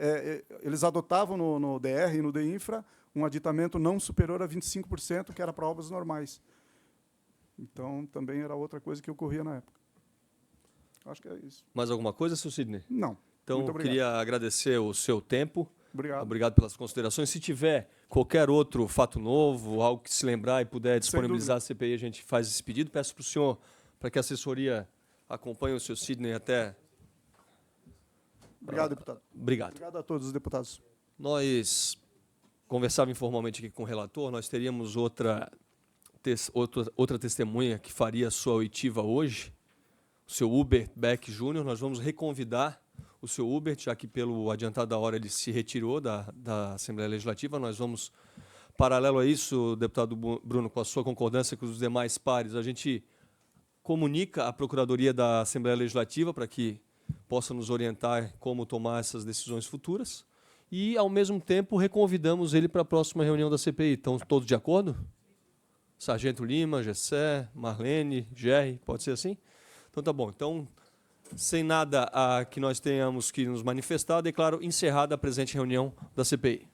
eles adotavam no DR e no DINFRA um aditamento não superior a 25%, que era para obras normais. Então, também era outra coisa que ocorria na época. Acho que é isso. Mais alguma coisa, seu Sidney? Não. Então, eu queria agradecer o seu tempo. Obrigado. Obrigado pelas considerações. Se tiver qualquer outro fato novo, algo que se lembrar e puder disponibilizar a CPI, a gente faz esse pedido. Peço para o senhor, para que a assessoria acompanhe o seu Sidney até... Obrigado, deputado. Obrigado. Obrigado a todos os deputados. Nós conversávamos informalmente aqui com o relator, nós teríamos outra testemunha que faria a sua oitiva hoje, o seu Hubert Beck Júnior. Nós vamos reconvidar o seu Hubert, já que pelo adiantado da hora ele se retirou da Assembleia Legislativa. Nós vamos, paralelo a isso, deputado Bruno, com a sua concordância com os demais pares, a gente comunica à Procuradoria da Assembleia Legislativa para que possa nos orientar como tomar essas decisões futuras e, ao mesmo tempo, reconvidamos ele para a próxima reunião da CPI. Estão todos de acordo? Sargento Lima, Gessé, Marlene, Gerry, pode ser assim? Então, tá bom. Então, sem nada que nós tenhamos que nos manifestar, declaro encerrada a presente reunião da CPI.